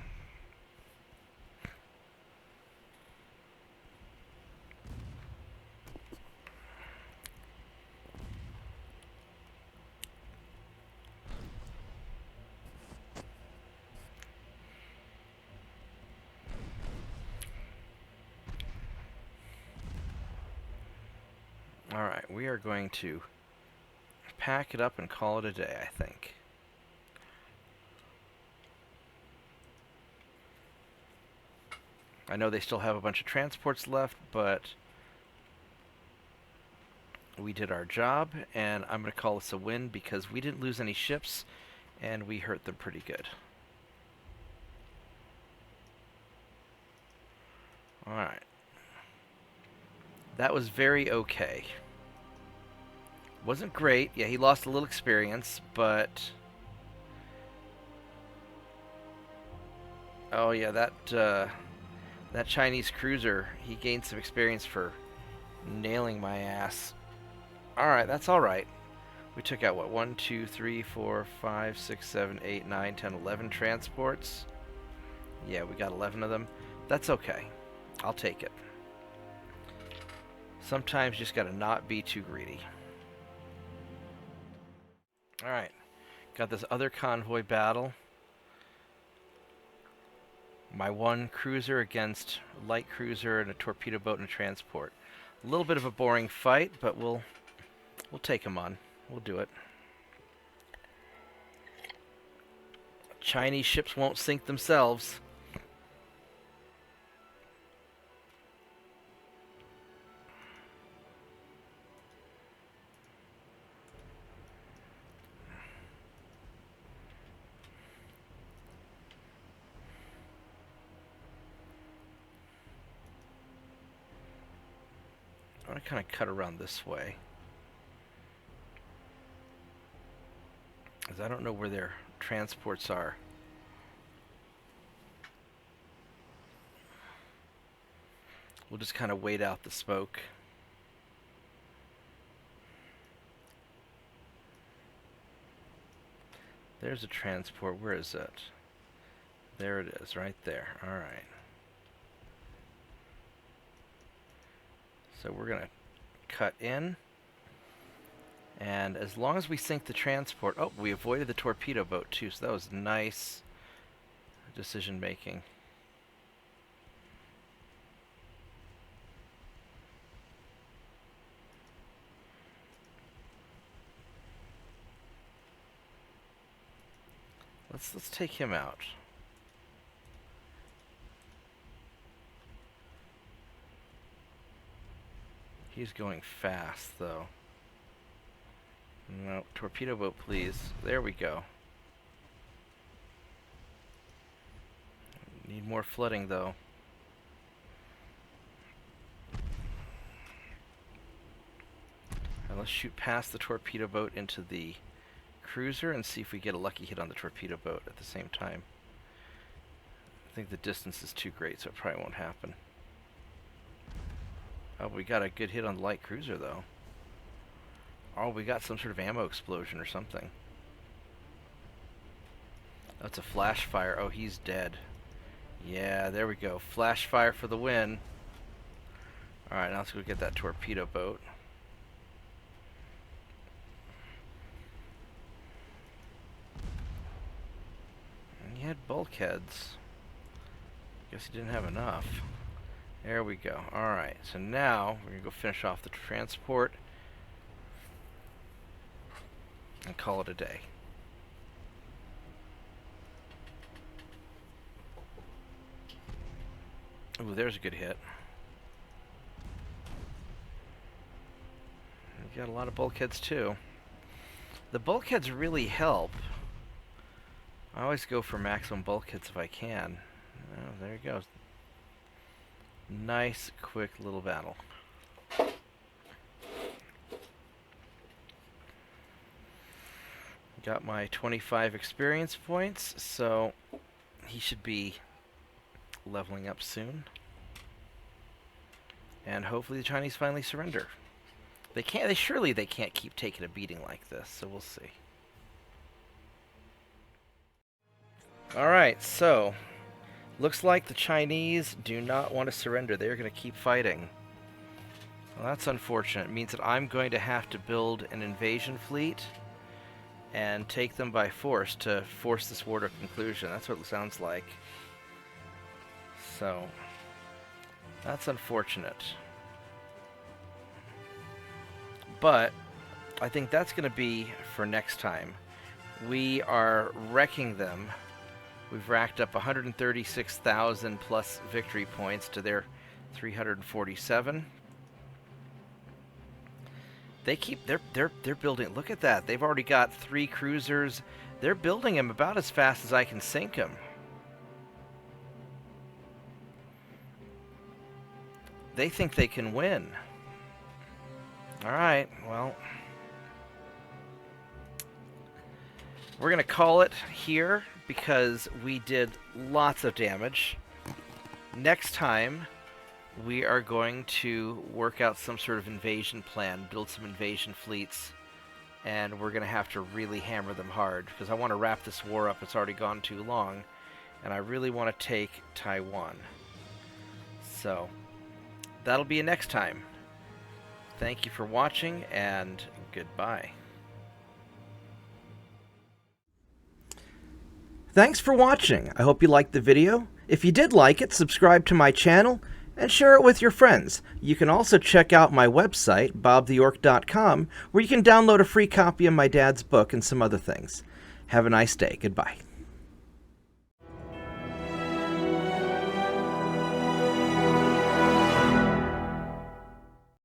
A: Alright, we are going to pack it up and call it a day, I think. I know they still have a bunch of transports left, but we did our job, and I'm going to call this a win because we didn't lose any ships, and we hurt them pretty good. Alright. That was very okay. Wasn't great. Yeah, he lost a little experience, but... Oh yeah, that Chinese cruiser, he gained some experience for nailing my ass. Alright, that's alright. We took out, what, 1, 2, 3, 4, 5, 6, 7, 8, 9, 10, 11 transports. Yeah, we got 11 of them. That's okay. I'll take it. Sometimes you just gotta not be too greedy. Alright. Got this other convoy battle. My one cruiser against a light cruiser and a torpedo boat and a transport. A little bit of a boring fight, but we'll take him on. We'll do it. Chinese ships won't sink themselves. I want to kind of cut around this way, because I don't know where their transports are. We'll just kind of wait out the smoke. There's a transport. Where is it? There it is, right there. All right. So we're going to cut in. And as long as we sink the transport... Oh, we avoided the torpedo boat, too, so that was nice decision making. Let's take him out. He's going fast, though. No, torpedo boat, please. There we go. Need more flooding, though. And let's shoot past the torpedo boat into the cruiser and see if we get a lucky hit on the torpedo boat at the same time. I think the distance is too great, so it probably won't happen. Oh, we got a good hit on the light cruiser, though. Oh, we got some sort of ammo explosion or something. That's a flash fire. Oh, he's dead. Yeah, there we go. Flash fire for the win. Alright, now let's go get that torpedo boat. And he had bulkheads. Guess he didn't have enough. There we go. Alright, so now we're going to go finish off the transport and call it a day. Ooh, there's a good hit. We got a lot of bulkheads too. The bulkheads really help. I always go for maximum bulkheads if I can. Oh, there he goes. Nice, quick little battle. Got my 25 experience points, so he should be leveling up soon. And hopefully the Chinese finally surrender. They can't, surely they can't keep taking a beating like this, so we'll see. Alright, so looks like the Chinese do not want to surrender. They're going to keep fighting. Well, that's unfortunate. It means that I'm going to have to build an invasion fleet and take them by force to force this war to conclusion. That's what it sounds like. So, that's unfortunate. But I think that's going to be for next time. We are wrecking them. We've racked up 136,000 plus victory points to their 347. They keep they're building. Look at that. They've already got 3 cruisers. They're building them about as fast as I can sink them. They think they can win. All right. Well, we're going to call it here because we did lots of damage. Next time, we are going to work out some sort of invasion plan, build some invasion fleets, and we're going to have to really hammer them hard because I want to wrap this war up. It's already gone too long, and I really want to take Taiwan. So, that'll be next time. Thank you for watching, and goodbye.
B: Thanks for watching. I hope you liked the video. If you did like it, subscribe to my channel and share it with your friends. You can also check out my website, bobtheorc.com, where you can download a free copy of my dad's book and some other things. Have a nice day. Goodbye.